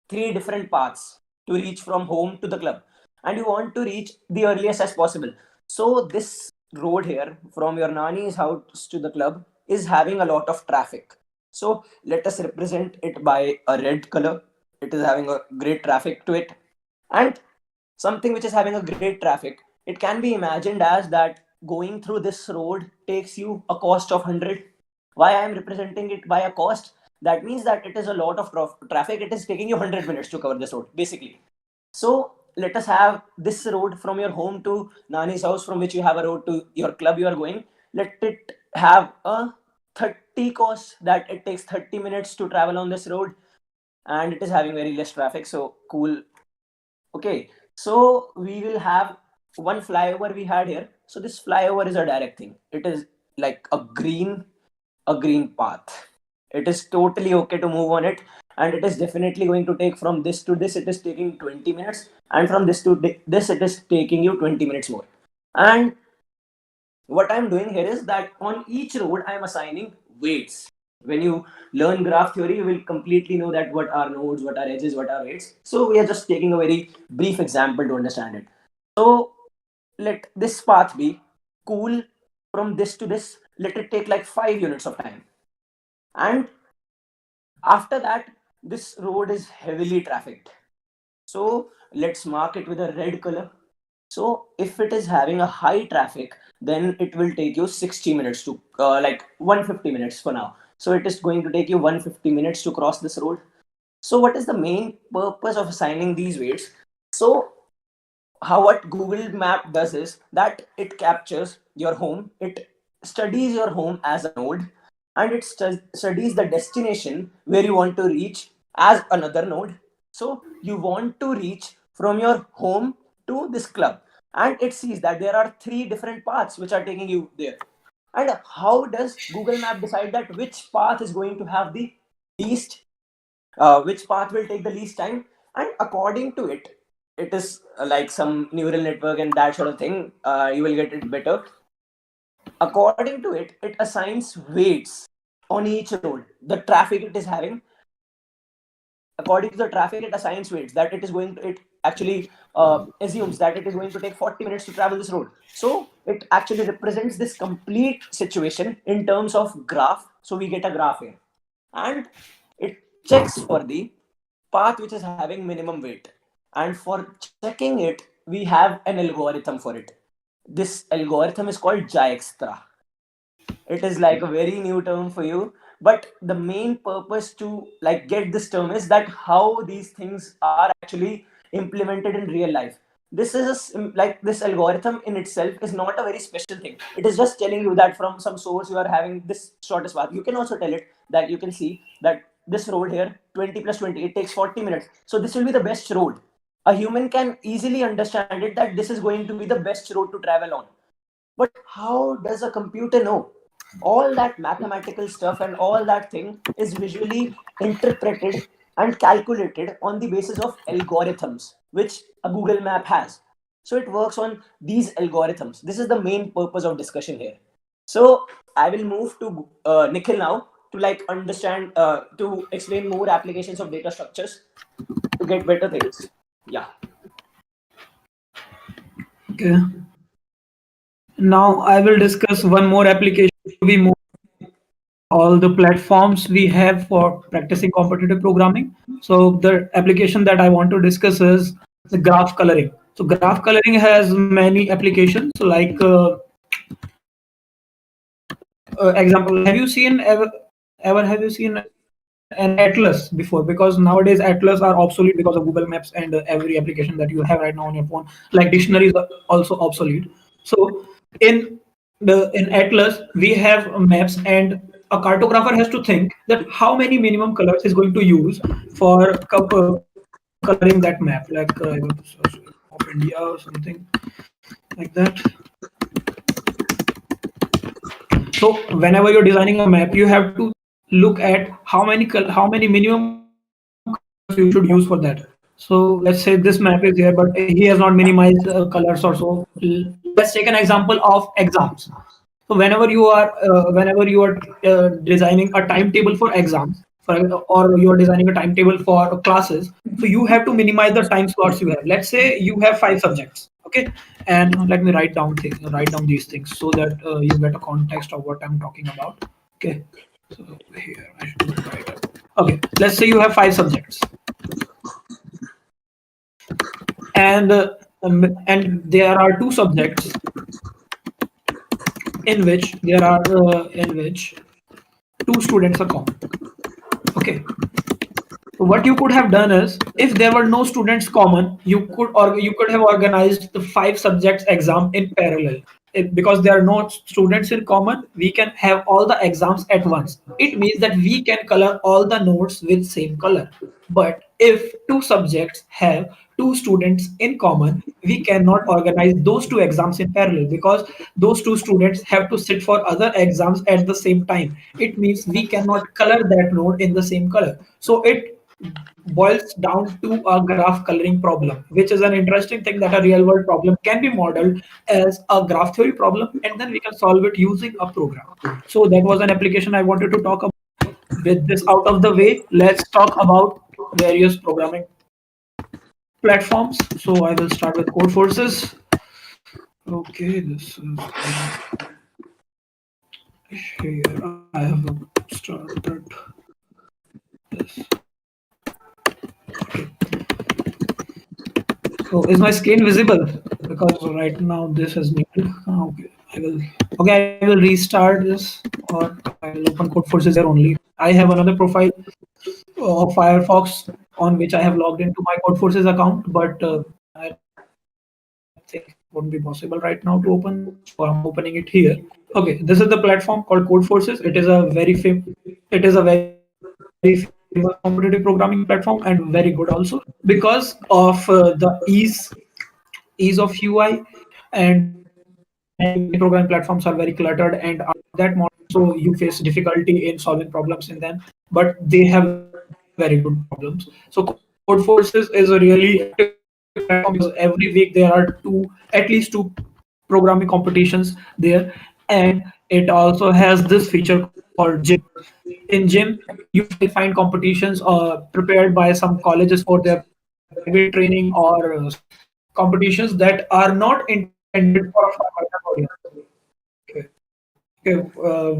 three different paths to reach from home to the club, and you want to reach the earliest as possible. So this road here from your nani's house to the club is having a lot of traffic. So let us represent it by a red color. It is having a great traffic to it, and something which is having a great traffic, it can be imagined as that going through this road takes you a cost of 100. Why I am representing it by a cost? That means that it is a lot of traffic. It is taking you 100 minutes to cover this road basically. So let us have this road from your home to Nani's house, from which you have a road to your club you are going. Let it have a 30 cost, that it takes 30 minutes to travel on this road, and it is having very less traffic. So cool. Okay, so we will have one flyover we had here. So this flyover is a direct thing. It is like a green path. It is totally okay to move on it, and it is definitely going to take from this to this. It is taking 20 minutes, and from this to this, it is taking you 20 minutes more. And what I'm doing here is that on each road I'm assigning weights. When you learn graph theory, you will completely know that what are nodes, what are edges, what are weights. So we are just taking a very brief example to understand it. So let this path be cool from this to this. Let it take like 5 units of time. And after that, this road is heavily trafficked. So let's mark it with a red color. So if it is having a high traffic, then it will take you 60 minutes to like 150 minutes for now. So it is going to take you 150 minutes to cross this road. So what is the main purpose of assigning these weights? So how what Google Map does is that it captures your home, it studies your home as a node, and it studies the destination where you want to reach as another node. So you want to reach from your home to this club, and it sees that there are three different paths which are taking you there. And how does Google Map decide that which path is going to have the least, which path will take the least time? And according to it, it is like some neural network and that sort of thing. You will get it better. According to it, it assigns weights on each road, the traffic it is having. According to the traffic, it assigns weights that it is going to, it actually assumes that it is going to take 40 minutes to travel this road. So it actually represents this complete situation in terms of graph. So we get a graph here, and it checks for the path which is having minimum weight. And for checking it, we have an algorithm for it. This algorithm is called Dijkstra. It is like a very new term for you, but the main purpose to like get this term is that how these things are actually implemented in real life. This is like this algorithm in itself is not a very special thing. It is just telling you that from some source you are having this shortest path. You can also tell it that you can see that this road here 20 plus 20, it takes 40 minutes, so this will be the best road. A human can easily understand it that this is going to be the best road to travel on. But how does a computer know? All that mathematical stuff and all that thing is visually interpreted and calculated on the basis of algorithms, which a Google Map has. So it works on these algorithms. This is the main purpose of discussion here. So I will move to Nikhil now to like understand, to explain more applications of data structures to get better things. Yeah. Okay. Now I will discuss one more application to be more all the platforms we have for practicing competitive programming. So the application that I want to discuss is the graph coloring. So graph coloring has many applications. So like example, have you seen ever ever have you seen an atlas before? Because nowadays atlas are obsolete because of Google Maps and every application that you have right now on your phone. Like dictionaries are also obsolete. So in in atlas we have maps, and a cartographer has to think that how many minimum colors is going to use for coloring that map. Like I will search of India or something like that. So whenever you're designing a map, you have to look at how many minimum colors you should use for that. So let's say this map is here, but he has not minimized colors or so. Let's take an example of exams. So whenever you are designing a timetable for exams, or you are designing a timetable for classes, so you have to minimize the time slots you have. Let's say you have 5 subjects, okay, and let me write down these things so that you get a context of what I'm talking about. Okay, so here I should write it. Okay, let's say you have 5 subjects, and there are 2 subjects in which 2 students are common. Okay. So what you could have done is, if there were no students common, you could have organized the 5 subjects exam in parallel. Because there are no students in common, we can have all the exams at once. It means that we can color all the notes with same color. But if 2 subjects have 2 students in common, we cannot organize those 2 exams in parallel, because those 2 students have to sit for other exams at the same time. It means we cannot color that note in the same color. So it boils down to a graph coloring problem, which is an interesting thing, that a real world problem can be modeled as a graph theory problem, and then we can solve it using a program. So that was an application I wanted to talk about. With this out of the way, let's talk about various programming platforms. So I will start with Code Forces. Okay, this is here. I have started this. Okay. So is my screen visible? Because right now this is muted. Okay, I will. Okay, I will restart this, or I will open Code Forces here only. I have another profile of Firefox on which I have logged into my Code Forces account, but I think it won't be possible right now to open this. So I'm opening it here. Okay, this is the platform called Code Forces. It is a very famous competitive programming platform, and very good also, because of the ease of UI, and many programming platforms are very cluttered and are not that modern, so you face difficulty in solving problems in them, but they have very good problems. So Code Forces is a really active platform, because every week there are at least two programming competitions there. And it also has this feature called Gym. In Gym, you will find competitions prepared by some colleges for their private training, or competitions that are not intended for a formal audience. Okay. Okay.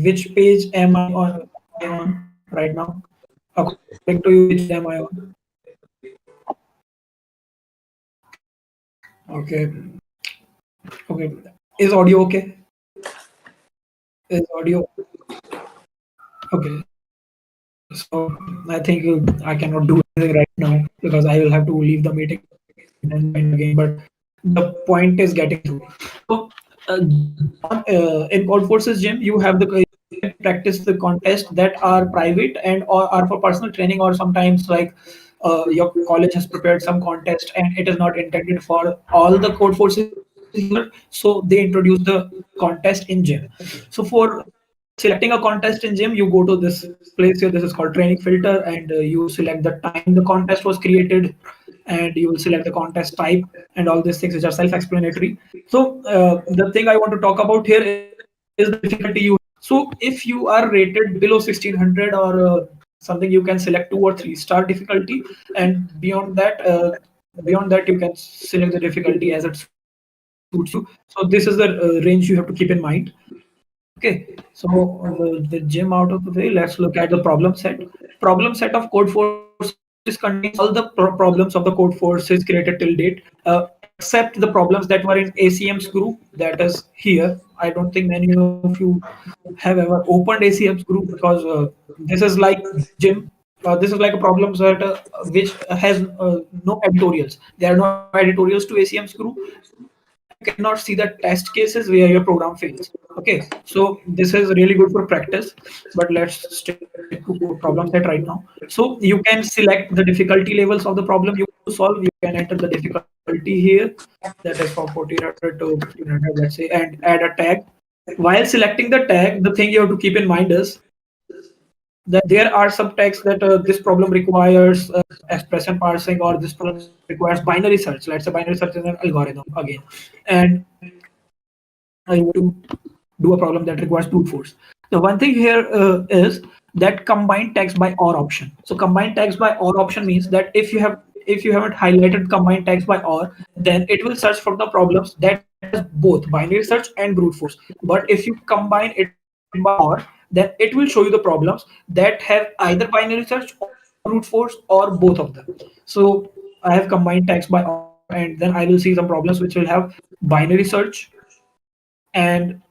Which page am I on right now? According to you, which page am I on? Okay. Okay. Is audio okay? Is audio okay? So I think I cannot do anything right now, because I will have to leave the meeting and then join again. But the point is getting through. So in Code Forces Gym, you have you can practice the contests that are private and or are for personal training, or sometimes like your college has prepared some contest and it is not intended for all the Code Forces user, so they introduce the contest in Gym. So for selecting a contest in Gym, you go to this place here. This is called training filter, and you select the time the contest was created, and you will select the contest type, and all these things which are self-explanatory. So the thing I want to talk about here is the difficulty you have. So if you are rated below 1600 or something, you can select 2 or 3 star difficulty, and beyond that you can select the difficulty as it suits you. So this is the range you have to keep in mind. Okay, so the gym out of the way, let's look at the problem set. Problem set of Code Forces contains all the problems of the Code Forces created till date. Every except the problems that were in ACM's group that is here. I don't think many of you have ever opened ACM's group because this is like gym. This is like a problem set which has no editorials. There are no editorials to ACM's group, and you cannot see the test cases where your program fails. Okay, so this is really good for practice, but let's stick to problem set right now. So you can select the difficulty levels of the problem you want to solve. You can enter the difficulty here, that is from 1400 to 1500, let's say, and add a tag. While selecting the tag, the thing you have to keep in mind is that there are some tags that this problem requires expression parsing, or this problem requires binary search. Let's say binary search is an algorithm again, and you want to do a problem that requires brute force. The one thing here is that combine tags by or option. So combine tags by or option means that if you haven't highlighted combine tags by or, then it will search for the problems that has both binary search and brute force. But if you combine it by or, then it will show you the problems that have either binary search or brute force or both of them. So I have combined tags by or, and then I will see some problems which will have binary search and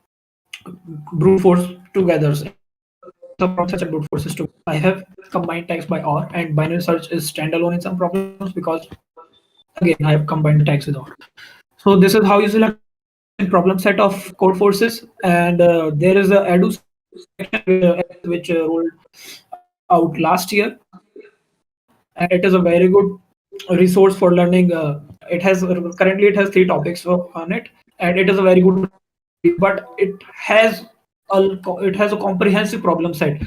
brute force together. Some problems such as brute force is together. I have combined tags by or, and binary search is standalone in some problems because again I have combined tags with or. So this is how you select problems in problem set of code forces, and there is a edu section which rolled out last year, and it is a very good resource for learning. It has currently it has 3 topics on it, and it is a very good read. But it has a comprehensive problem set.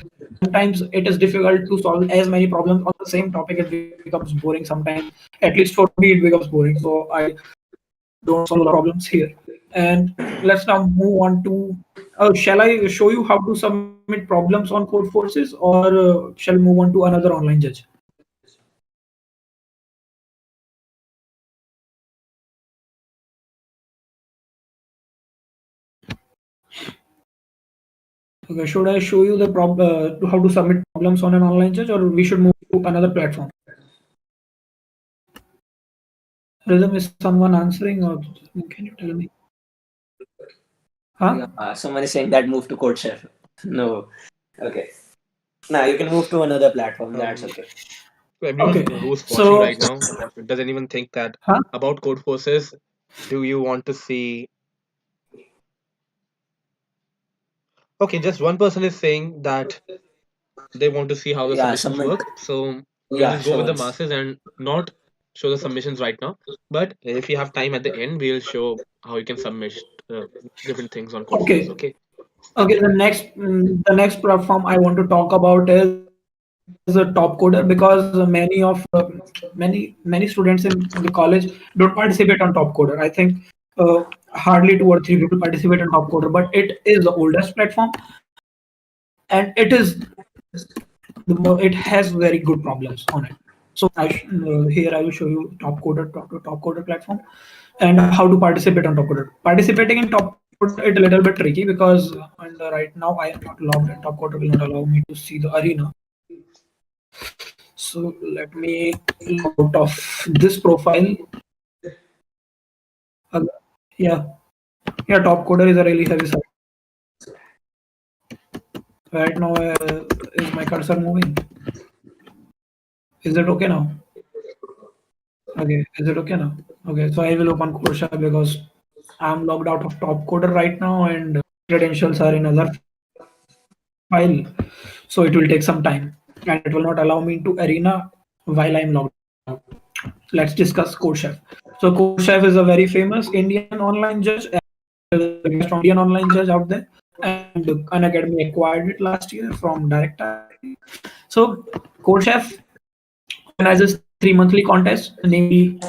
Sometimes it is difficult to solve as many problems on the same topic. It becomes boring sometimes. At least for me, it becomes boring. So I don't solve a lot of problems here. And let's now move on to. Shall I show you how to submit problems on code forces, or shall we move on to another online judge? Okay, should I show you the how to submit problems on an online judge, or we should move to another platform? Rhythm, is someone answering, or can you tell me? Huh? Someone is saying that move to Code Chef. No. Okay. Now you can move to another platform. That's okay. To everyone Okay. who's watching So, right now, does anyone think that huh? about code forces? Do you want to see? Okay, just one person is saying that they want to see how the Yeah, submissions someone. work. So we'll Yeah, just go show with the us. masses and not show the submissions right now. But if you have time at the end, we'll show how you can submit different things on code forces. Okay. Okay. Okay. The next platform I want to talk about is a Top Coder, because many students in the college don't participate on Top Coder. I think uh, hardly 2 or 3 people participate on Top Coder, but it is the oldest platform, and it has very good problems on it. So here I will show you Top Coder platform and how to participate on Top Coder. Participating in Top Coder is a little bit tricky because and right now I am not logged in. Top Coder will not allow me to see the arena. So let me log out of this profile. Uh, yeah, yeah. Top Coder is a really heavy site. Right now, is my cursor moving? Is it okay now? Okay, is it okay now? Okay, so I will open Coursera because I'm logged out of Top Coder right now, and credentials are in other file, so it will take some time, and it will not allow me into Arena while I'm logged out. Let's discuss CodeChef. So CodeChef is a very famous Indian online judge, and is the biggest Indian online judge out there. And Unacademy acquired it last year from DirectIT. So CodeChef organizes 3 monthly contests, namely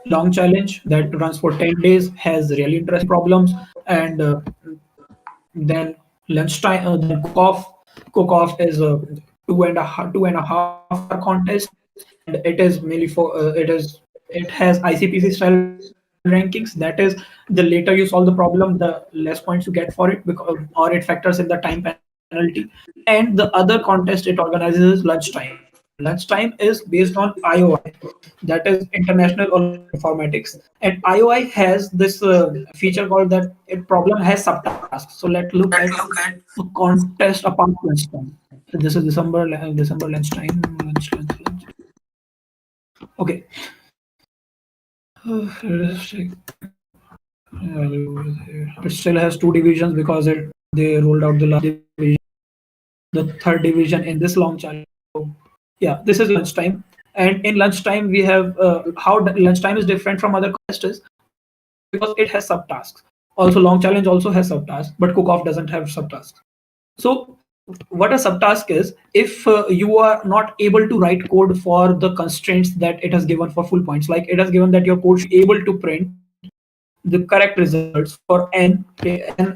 Long Challenge that runs for 10 days, has really interesting problems, and then lunchtime, then cook off is a 2.5 hour contest, and it is mainly for it has ICPC style rankings. That is, the later you solve the problem, the less points you get for it, because or it factors in the time penalty. And the other contest it organizes is lunchtime. Lunchtime is based on IOI, that is International Olympic Informatics, and IOI has this feature called that a problem has subtasks. So let's look at a contest apart lunchtime. So this is December lunchtime, lunch. Okay. Let's check. It still has two divisions because they rolled out the last division, the third division in this long challenge. So yeah, this is lunchtime, and in lunchtime we have lunchtime is different from other contests because it has subtasks. Also, long challenge also has subtasks, but cook off doesn't have subtasks. So what a subtask is, if you are not able to write code for the constraints that it has given for full points, like it has given that your code should be able to print the correct results for n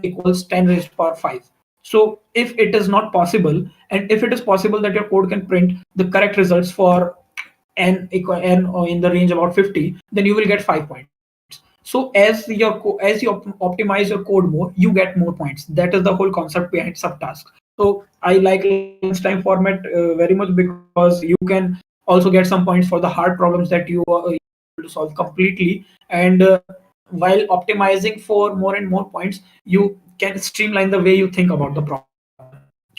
equals 10 raised to power 5. So if it is not possible, and if it is possible that your code can print the correct results for n or in the range about 50, then you will get 5 points. So as you optimize your code more, you get more points. That is the whole concept behind subtasks. So I like lunchtime format very much because you can also get some points for the hard problems that you are able to solve completely. And while optimizing for more and more points, you can streamline the way you think about the problem.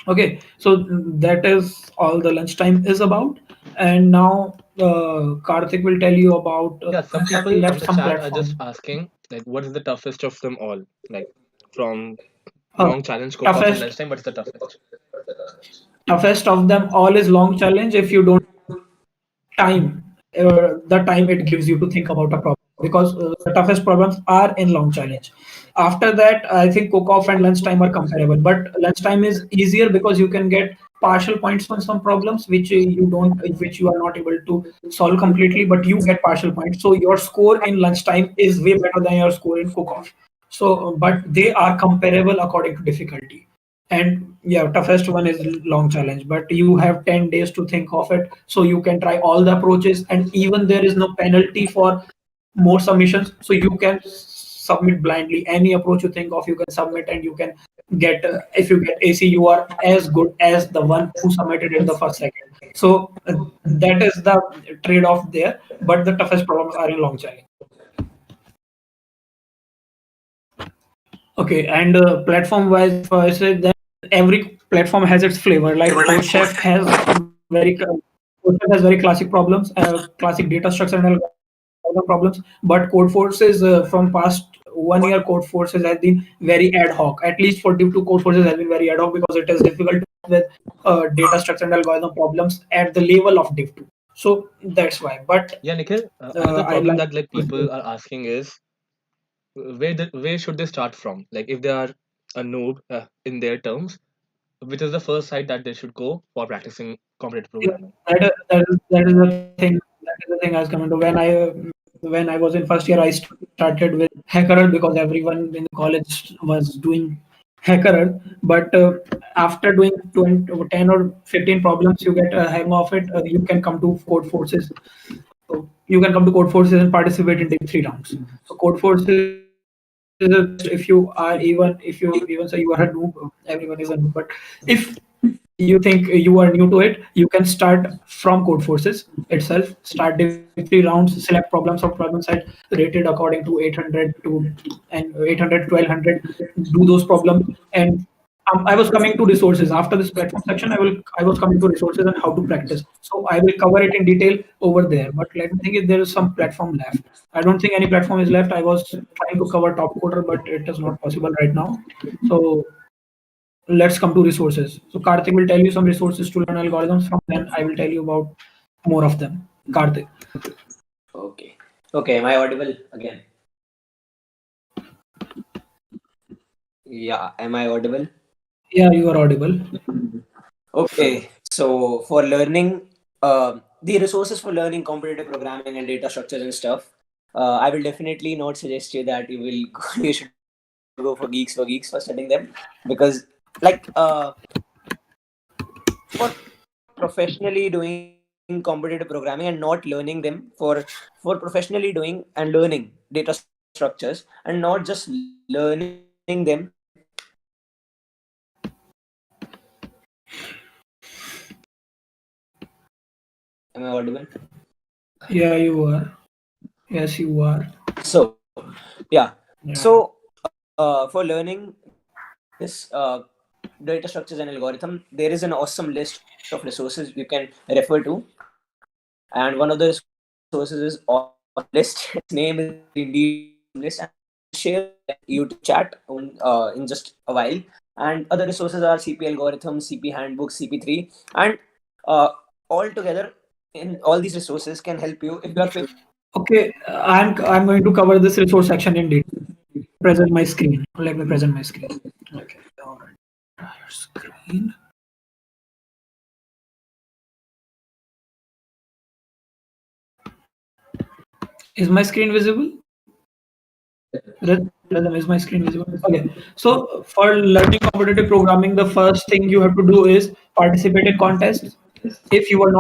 Okay, so that is all the lunchtime is about. And now Karthik will tell you about Yeah, some he people left on the some chat are just platform. asking, like, what is the toughest of them all? Like, from Uh, long challenge, cook off, and toughest lunchtime, what's the toughest? toughest of them all is long challenge if you don't time the time it gives you to think about a problem, because the toughest problems are in long challenge. After that, I think cook off and lunchtime are comparable, but lunchtime is easier because you can get partial points on some problems which you are not able to solve completely, but you get partial points, so your score in lunchtime is way better than your score in cook off. So but they are comparable according to difficulty. And yeah, toughest one is long challenge, but you have 10 days to think of it, so you can try all the approaches, and even there is no penalty for more submissions, so you can submit blindly any approach you think of, you can submit, and you can get if you get AC, you are as good as the one who submitted in the first second. So that is the trade-off there, but the toughest problems are in long challenge. Okay, and platform wise, if I say that every platform has its flavor. Like CodeChef has very classic problems, classic data structure and algorithm problems. But Codeforces from past 1 year, Codeforces has been very ad hoc. At least for Div 2, Codeforces has been very ad hoc because it is difficult to work with data structure and algorithm problems at the level of Div 2. So that's why. But Yeah, Nikhil, another I problem like. that like people are asking is where should they start from? Like, if they are a noob in their terms, which is the first site that they should go for practicing competitive Yeah, programming? that is the thing. That is the thing I was coming to. When I was in first year, I started with Headquarter because everyone in the college was doing Headquarter. But after doing 20, 10 or 15 problems, you get a hang of it. You can come to Code Forces. So you can come to Code Forces and participate in the 3 rounds. So Code Forces is the best if you are even say you are a noob. Everyone is a noob. But if you think you are new to it, you can start from Code Forces itself. Start Div 3 rounds, select problems or problem set rated according to 800 to and 800 to 1200. Do those problems, and I was coming to resources after this platform section. I was coming to resources and how to practice. So I will cover it in detail over there. But let me think if there is some platform left. I don't think any platform is left. I was trying to cover top quarter, but it is not possible right now. So let's come to resources. So Karthik will tell you some resources to learn algorithms from. Then I will tell you about more of them. Karthik. Okay. Okay. Am I audible again? Yeah. Am I audible? Yeah, you are audible. Okay. So for learning, the resources for learning competitive programming and data structures and stuff, I will definitely not suggest you that you will you should go for geeks for studying them, because like for professionally doing competitive programming and not learning them, for professionally doing and learning data structures and not just learning them, Am I audible? Yeah, you are. Yes, you are. So, yeah. Yeah. So, for learning this data structures and algorithm, there is an awesome list of resources you can refer to, and one of the resources is awesome list. Its name is indeed awesome list, and I'll share the link in the YouTube chat in just a while. And other resources are CP algorithm, CP handbook, CP3, and uh, all together in all these resources can help you if you are facing. Okay, I'm going to cover this resource section in detail. Present my screen. Let me present my screen. Okay. All right. Screen. Is my screen visible? Rhythm, is my screen visible? Okay. So for learning competitive programming, the first thing you have to do is participate in contests. If you are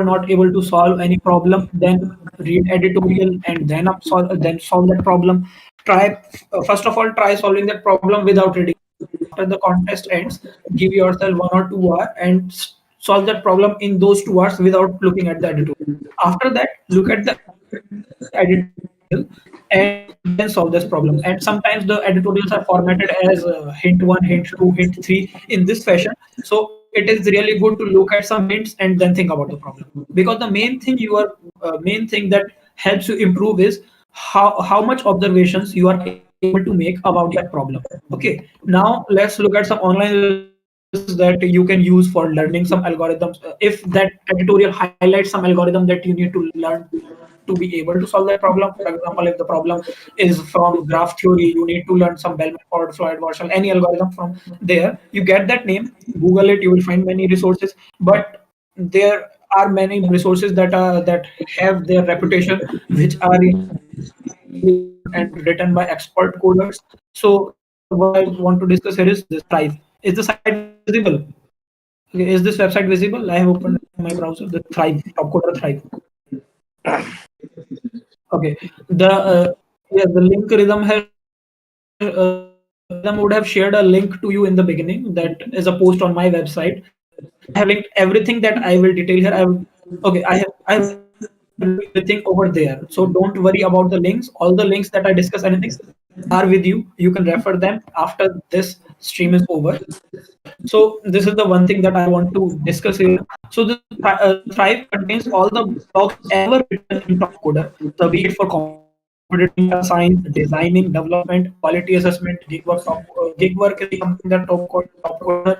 not able to solve any problem, then read editorial and then solve that problem. Try first of all try solving that problem without reading. After the contest ends, give yourself 1 or 2 hours and solve that problem in those 2 hours without looking at the editorial. After that, look at the editorial and then solve this problem. And sometimes the editorials are formatted as hint 1, hint 2, hint 3 in this fashion. So it is really good to look at some hints and then think about the problem. Because the main thing that helps you improve is how much observations you are able to make about that problem. Okay, now let's look at some online resources that you can use for learning some algorithms. If that editorial highlights some algorithm that you need to learn to be able to solve that problem. For example, if the problem is from graph theory, you need to learn some Bellman-Ford, Floyd-Warshall, any algorithm from there. You get that name, Google it, you will find many resources. But there are many resources that have their reputation, which are really good and written by expert coders. So the one I want to discuss here is this Thrive. Is the site visible? Okay, is this website visible? I have opened in my browser the Thrive, Top Coder Thrive. Okay, the link Rhythm would have shared a link to you in the beginning. That is a post on my website. I have linked everything that I will detail here. I have linked everything over there. So don't worry about the links. All the links that I discuss, anything are with you. You can refer them after this stream is over. So this is the one thing that I want to discuss here. So the Thrive contains all the blogs ever written in Top Coder, be it for competitive data science, designing, development, quality assessment, gig work. Gig work is something that Top Coder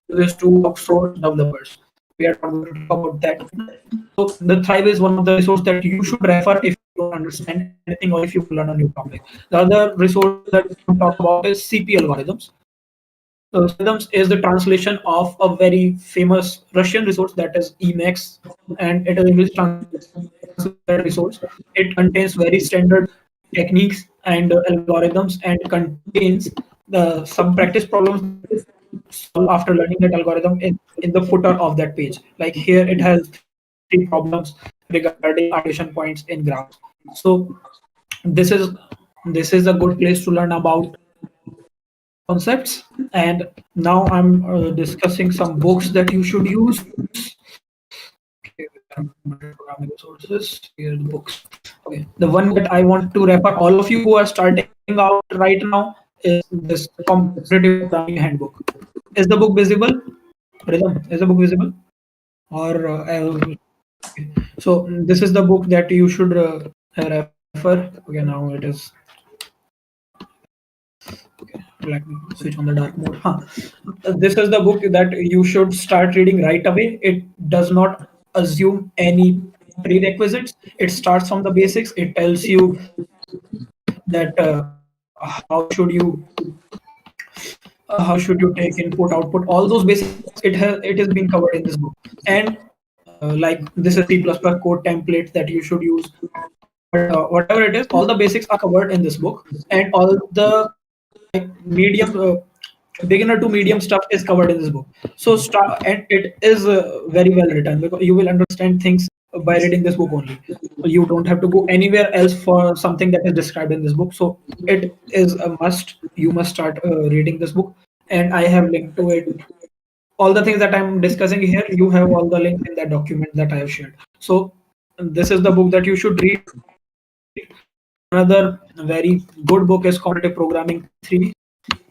uses to outsource developers. We are not going to talk about that right now. So the Thrive is one of the resources that you should refer if you don't understand anything or if you want to learn a new topic. The other resource that I want to talk about is CP algorithms. CP algorithms is the translation of a very famous Russian resource that is Emacs, and it is English translated resource. It contains very standard techniques and algorithms and contains some practice problems that you can solve after learning that algorithm in the footer of that page. Like here, it has 3 problems regarding partition points in graphs. So this is this is a good place to learn about concepts. And now I'm discussing some books that you should use. Okay, where are competitive programming resources? Here are the books. Okay, the one that I want to refer all of you who are starting out right now is this Competitive Programming Handbook. Is the book visible? Rhythm, is the book visible? Or so this is the book that you should refer. Okay, now it is. Okay, let me switch on the dark mode. Huh. This is the book that you should start reading right away. It does not assume any prerequisites. It starts from the basics. It tells you that how should you take input, output, all those basics. It is being covered in this book. And like this is C++ code templates that you should use. Whatever it is, all the basics are covered in this book, and all the like medium beginner to medium stuff is covered in this book. So start, and it is very well written because you will understand things by reading this book only. You don't have to go anywhere else for something that is described in this book. So it is a must. You must start reading this book, and I have linked to it all the things that I'm discussing here, you have all the links in that document that I have shared. So this is the book that you should read. Another very good book is Competitive Programming 3.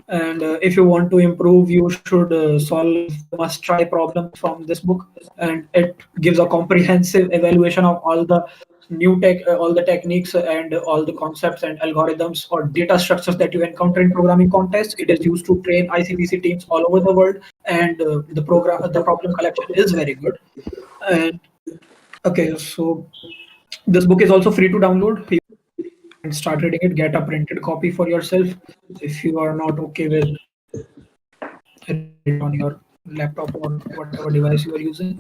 And if you want to improve, you should solve the must try problems from this book. And it gives a comprehensive evaluation of all the all the techniques and all the concepts and algorithms or data structures that you encounter in programming contests. It is used to train ICPC teams all over the world, and the problem collection is very good. And okay, so this book is also free to download. You can start reading it, get a printed copy for yourself if you are not okay with reading it on your laptop or whatever device you are using.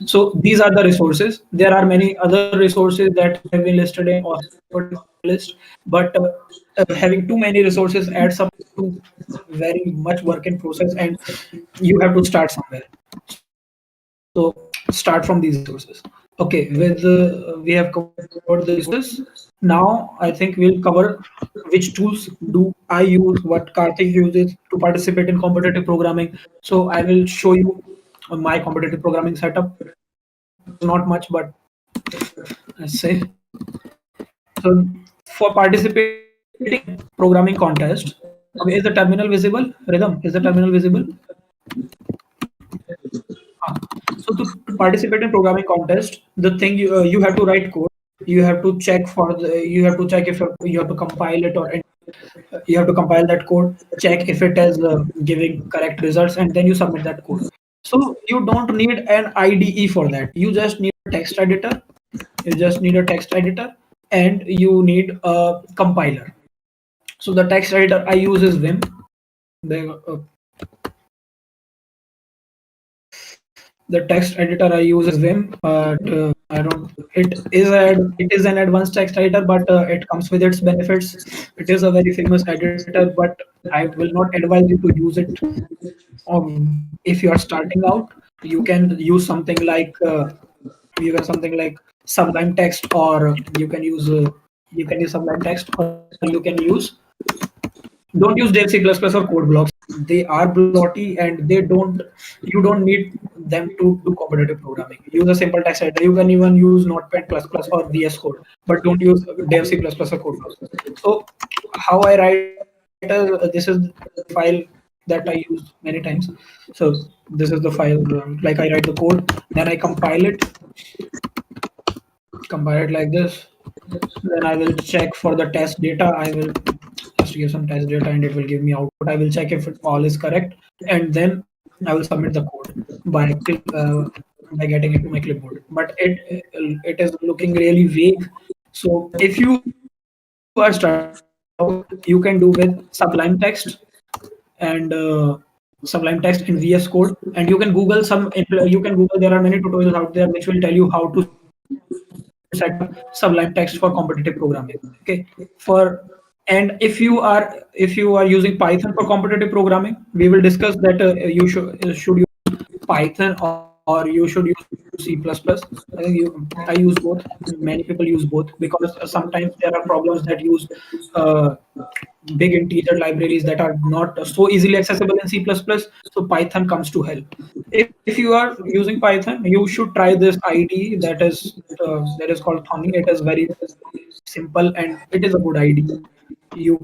So these are the resources. There are many other resources that have been listed in Oxford list, but having too many resources adds up to very much work in process, and you have to start somewhere. So start from these resources. Okay, with we have covered the resources. Now I think we'll cover which tools do I use, what Karthik uses to participate in competitive programming. So I will show you my competitive programming setup. It is not much, but let's say so for participating in programming contest. Okay, is the terminal visible? Rhythm, is the terminal visible? Ah, so to participate in programming contest, the thing you have to write code. You have to check for the you have to check if you have to compile it, or you have to compile that code, check if it is giving correct results, and then you submit that code. So you don't need an IDE for that. You just need a text editor. You just need a text editor, and you need a compiler. So the text editor I use is Vim. The the text editor I use is Vim, but I don't. It is an advanced text editor, but it comes with its benefits. It is a very famous editor, but I will not advise you to use it. If you are starting out, you can use something like Sublime Text, or you can use Sublime Text, or you can use don't use Dev C++ or code blocks. They are bloaty, and they don't you don't need them to do competitive programming. Use a simple text editor. You can even use Notepad++ or VS Code, but don't use Dev C++ or code blocks. So how I write this is the file that I use many times. So this is the file, like I write the code, then I compile it like this. Then I will check for the test data. I will just give some test data, and it will give me output. I will check if it all is correct, and then I will submit the code by getting it to my clipboard. But it is looking really vague. So if you are starting out, you can do with Sublime Text and Sublime Text in VS Code, and you can Google you can Google. There are many tutorials out there which will tell you how to set up Sublime Text for competitive programming. Okay, for and if you are using Python for competitive programming, we will discuss that should use Python, or you should use C++. I use both. Many people use both because sometimes there are problems that use uh, big integer libraries that are not so easily accessible in C++. So Python comes to help. If you are using Python, you should try this IDE that is called Thonny. It is very simple, and it is a good IDE. You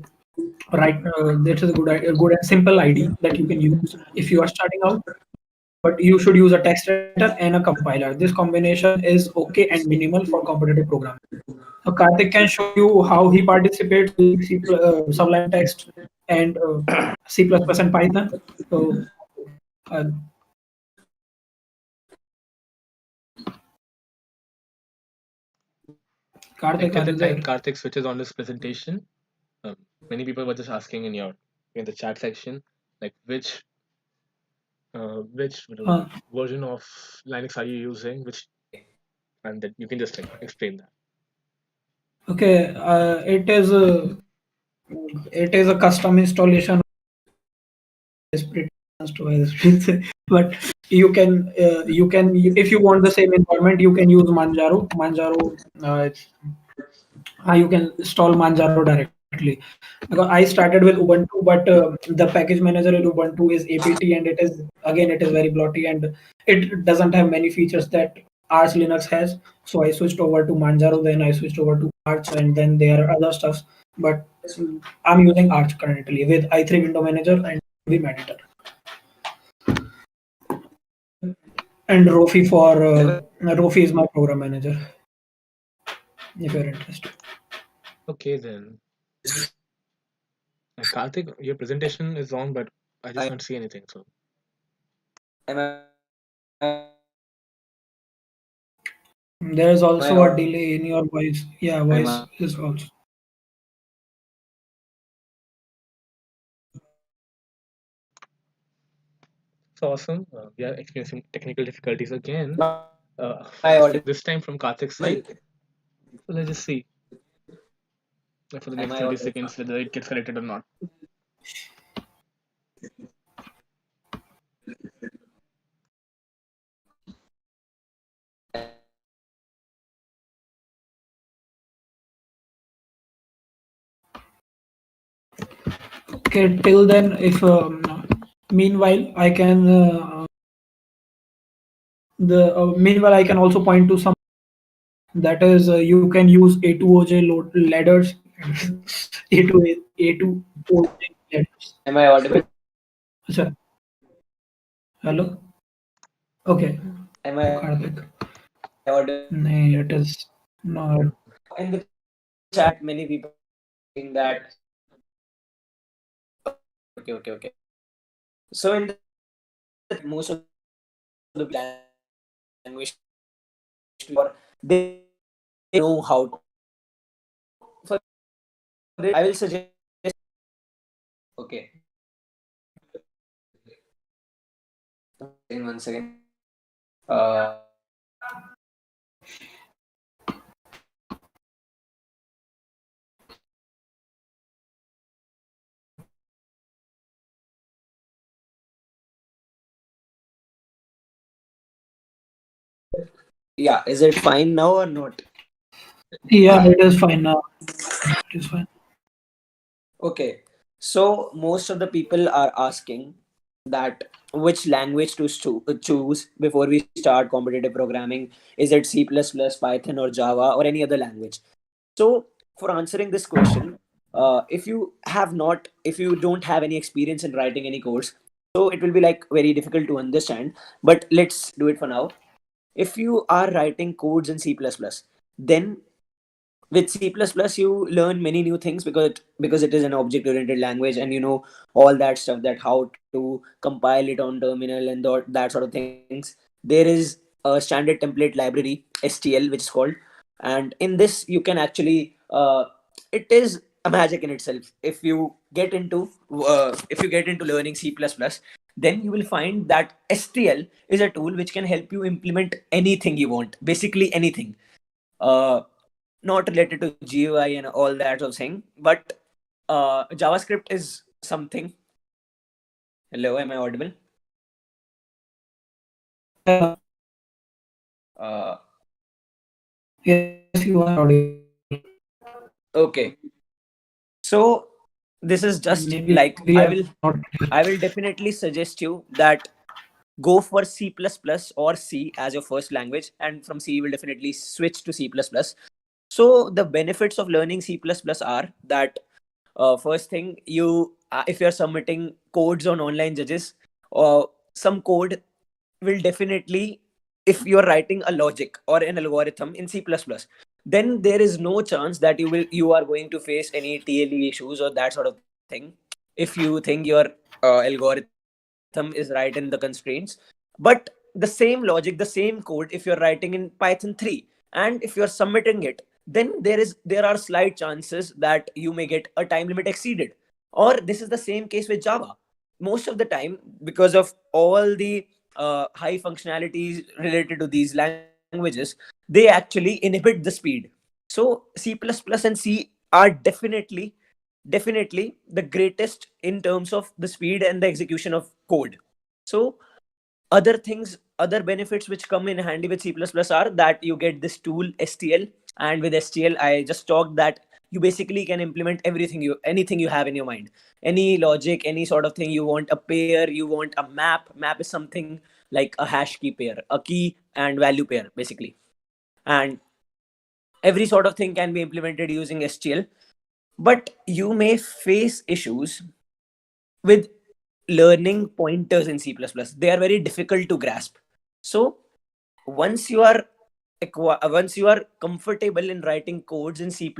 this is a good and simple ID that you can use if you are starting out. But you should use a text editor and a compiler. This combination is okay and minimal for competitive programming. So Karthik can show you how he participates using Sublime Text and C++ and Python. So Karthik, Till are the you time there? Karthik switches on this presentation, um, many people were just asking in the chat section, like which version of Linux are you using, which and that you can just like explain that. Okay, it is a custom installation. Is pretty advanced, but you can if you want the same environment, you can use Manjaro. You can install Manjaro directly. currently, because I started with Ubuntu, but the package manager in Ubuntu is apt, and it is very bloaty and it doesn't have many features that Arch Linux has. So I switched over to Manjaro, then I switched over to Arch, and then there are other stuffs. But I'm using Arch currently with i3 Window Manager and Vim Editor and Rofi Rofi is my program manager. If you're interested. Okay then. Karthik, your presentation is on, but I just can't see anything. So Am There is I also a audible? delay in your voice. Yeah, voice is also. it's awesome. We are experiencing technical difficulties again. Uh, Am I audible? this time from Karthik's side. So let's just see for the next Am I 30 audible? seconds whether it gets corrected or not. Okay, till then, if meanwhile I can the meanwhile I can also point to some that is you can use A2OJ ladders, A2OJ ladders. Am I audible? Achha, hello. Okay, Am I Karthik. audible? Nee, it is not. In the chat, many people saying that. Okay. So in the most of the language or they know how to. For this, I will suggest. Okay. In 1 second. Uh, yeah, is it fine now or not? Yeah, it is fine now. It is fine. Okay. So most of the people are asking that which language to choose before we start competitive programming. Is it C++, Python, or Java, or any other language? So for answering this question, if you don't have any experience in writing any codes, so it will be like very difficult to understand. But let's do it for now. If you are writing codes in C++, then with C++ you learn many new things because it is an object oriented language, and you know all that stuff, that how to compile it on terminal and that sort of things. There is a standard template library STL which is called, and in this you can actually it is a magic in itself. If you get into learning C++, then you will find that STL is a tool which can help you implement anything you want, basically anything. Uh, not related to GUI and all that sort of thing, but JavaScript is something. Hello, am I audible? Yeah, Uh, yes, you are audible. okay, so this is just Maybe like we are not. I will definitely suggest you that go for C++ or C as your first language, and from C you will definitely switch to C++. So the benefits of learning C++ are that first thing, you if you're submitting codes on online judges, or some code will definitely, if you're writing a logic or an algorithm in C++, then there is no chance that you are going to face any TLE issues or that sort of thing if you think your algorithm is right in the constraints. But the same logic, the same code, if you're writing in Python 3 and if you're submitting it, then there are slight chances that you may get a time limit exceeded. Or this is the same case with Java. Most of the time, because of all the high functionalities related to these languages, they actually inhibit the speed. So C++ and C are definitely the greatest in terms of the speed and the execution of code. So other benefits which come in handy with C++ are that you get this tool STL, and with STL I just talked that you basically can implement anything you have in your mind, any logic, any sort of thing. You want a pair, you want a map is something like a hash key pair, a key and value pair basically. And every sort of thing can be implemented using STL. But you may face issues with learning pointers in C++. They are very difficult to grasp. So once you are once you are comfortable in writing codes in C++,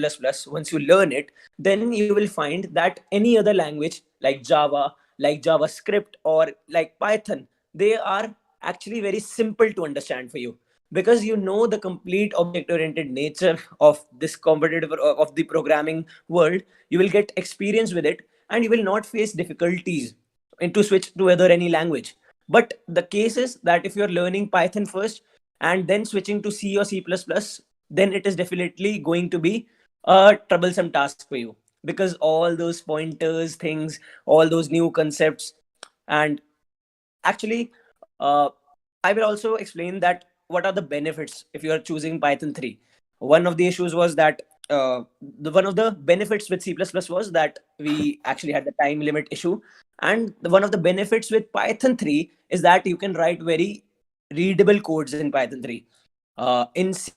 once you learn it, then you will find that any other language like Java, like JavaScript, or like Python, they are actually very simple to understand for you, because you know the complete object oriented nature of this competitive of the programming world. You will get experience with it, and you will not face difficulties into switch to other any language. But the case is that if you're learning Python first and then switching to C or C++, then it is definitely going to be a troublesome task for you, because all those pointers, things, all those new concepts. And actually, I will also explain that what are the benefits if you are choosing Python 3. One of the issues was that one of the benefits with C++ was that we actually had the time limit issue. And one of the benefits with Python 3 is that you can write very readable codes in Python 3. In C++,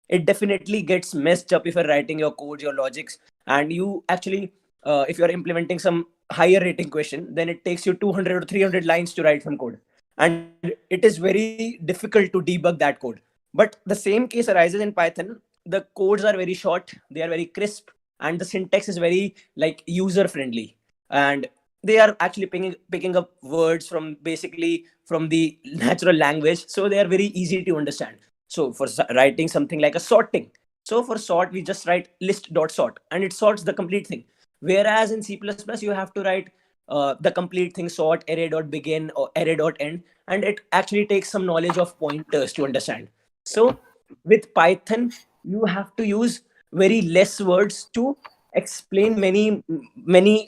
it definitely gets messed up if you're writing your codes, your logics, and you actually, if you're implementing some higher rating question, then it takes you 200 or 300 lines to write some code. And it is very difficult to debug that code. But the same case arises in Python. The codes are very short, they are very crisp, and the syntax is very like user friendly. And they are actually picking up words from basically from the natural language, so they are very easy to understand. So for writing something like a sorting, so for sort we just write list dot sort and it sorts the complete thing. Whereas in C++ you have to write the complete thing, sort array dot begin or array dot end, and it actually takes some knowledge of pointers to understand. So with Python you have to use very less words to explain many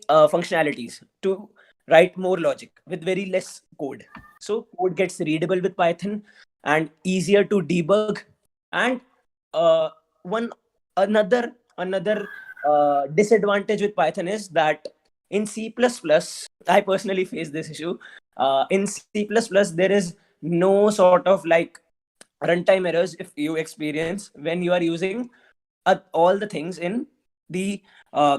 functionalities, to write more logic with very less code. So code gets readable with Python and easier to debug. And uh, one another disadvantage with Python is that in C++, I personally face this issue. In C++, there is no sort of like runtime errors if you experience when you are using all the things in the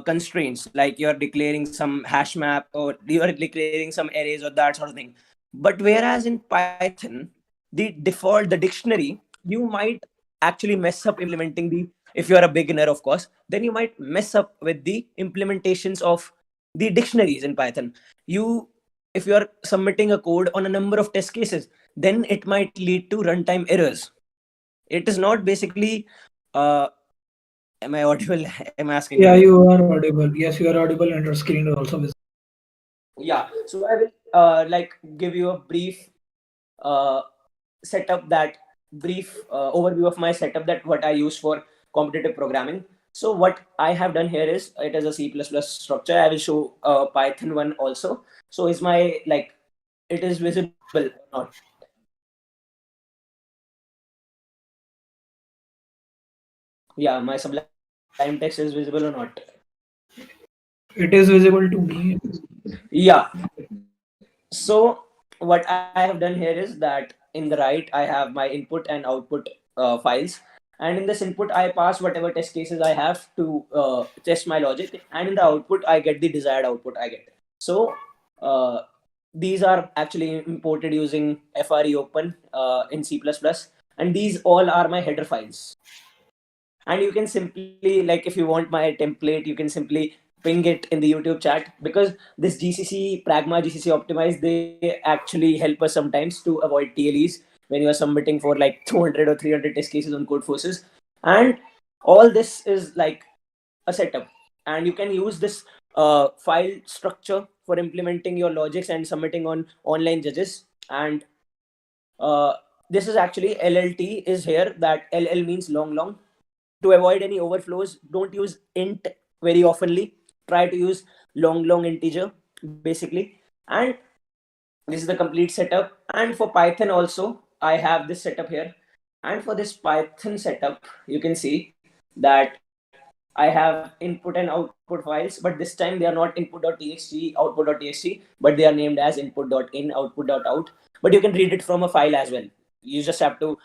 constraints, like you're declaring some hash map or you're declaring some arrays or that sort of thing. But whereas in Python, the dictionary, you might actually mess up implementing the, if you're a beginner of course, then you might mess up with the implementations of the dictionaries in Python. You, if you're submitting a code on a number of test cases, then it might lead to runtime errors. It is not basically am I audible? Am I asking Yeah, you? you are audible. Yes, you are audible, and your screen is also visible. Yeah. So I will like give you a brief uh, setup, that brief overview of my setup, that what I use for competitive programming. So what I have done here is it is a C++ structure. I will show Python one also. So is my like it is visible or not? Yeah, my sublime text is visible or not? It is visible to me. Yeah. So what I have done here is that in the right I have my input and output files, and in this input I pass whatever test cases I have to test my logic, and in the output I get the desired output I get. So uh, these are actually imported using FRE open in C++, and these all are my header files. And you can simply, like, if you want my template, you can simply ping it in the YouTube chat, because this GCC Pragma, GCC Optimize, they actually help us sometimes to avoid TLEs when you are submitting for like 200 or 300 test cases on code forces. And all this is like a setup, and you can use this file structure for implementing your logics and submitting on online judges. And uh, this is actually LLT is here, that LL means long long. To avoid any overflows, don't use int very oftenly. Try to use long integer basically. And this is the complete setup. And for Python also I have this setup here. And for this Python setup, you can see that I have input and output files, but this time they are not input.txt, output.txt, but they are named as input.in, output.out. But you can read it from a file as well. You just have to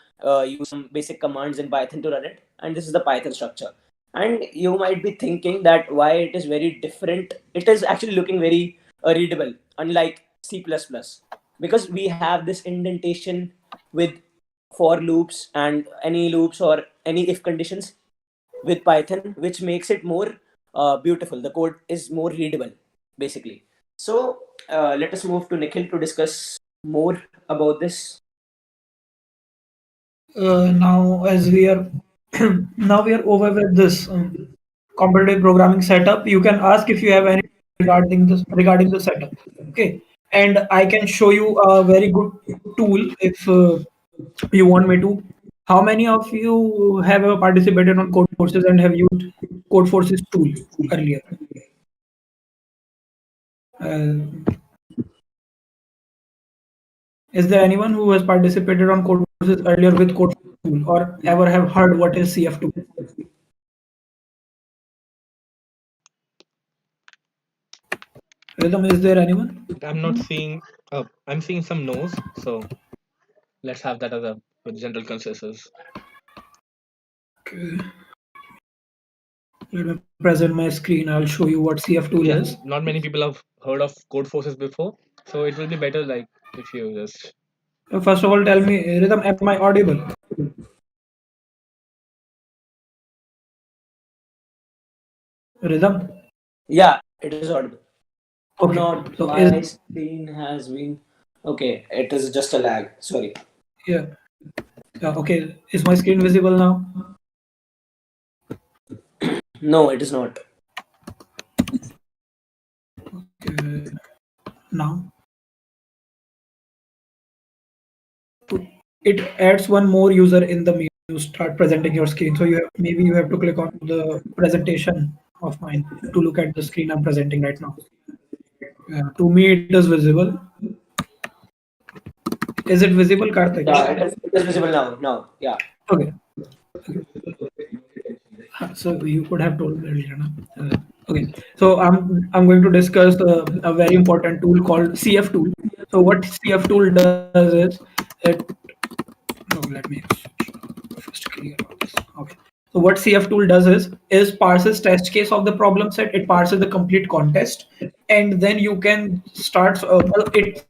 use some basic commands in Python to run it. And this is the Python structure. And you might be thinking that why it is very different. It is actually looking very readable, unlike C++, because we have this indentation with for loops and any loops or any if conditions with Python, which makes it more beautiful. The code is more readable, basically. So let us move to Nikhil to discuss more about this. Now, as we are now we are over with this competitive programming setup, you can ask if you have any regarding the setup. Okay, and I can show you a very good tool if you want me to. How many of you have participated on Code Forces and have used Code Forces tool earlier? Uh, is there anyone who has participated on Code Forces earlier with Code Forces tool or ever have heard what is CF tool? Rhythm, is there anyone? I'm not seeing. I'm seeing some no's. So let's have that as a general consensus. Okay. Let me present my screen. I'll show you what CF tool Yeah, is. not many people have heard of code forces before, so it will be better like if you just. First of all, tell me, Rhythm, am I audible? Rhythm? Yeah, it is audible. Okay. Not So my screen has been okay. It is just a lag. Sorry. yeah. Okay. Is my screen visible now? No, it is not. Okay. Now it adds one more user in the menu. You start presenting your screen. So maybe you have to click on the presentation of mine to look at the screen I'm presenting right now. To me, it is visible. Is it visible, Karthik? Yeah, it is visible now. Now, yeah. Okay. So you could have told me earlier, no? Okay. So I'm going to discuss a very important tool called CF tool. So what CF tool does is it. No, let me first clear all this. Okay. So what CF tool does is parses test case of the problem set. It parses the complete context, and then you can start. It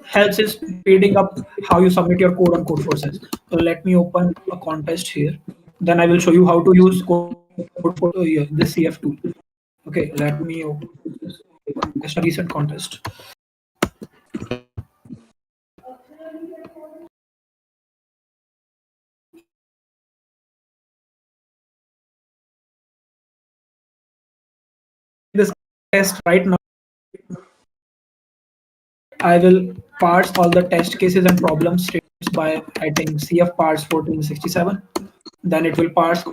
helps in speeding up how you submit your code on Code Forces. So let me open a contest here. Then I will show you how to use Code for this CF tool. Okay, let me open a recent contest. This test right now, I will parse all the test cases and problem statements by writing CF parse 1467. Then it will parse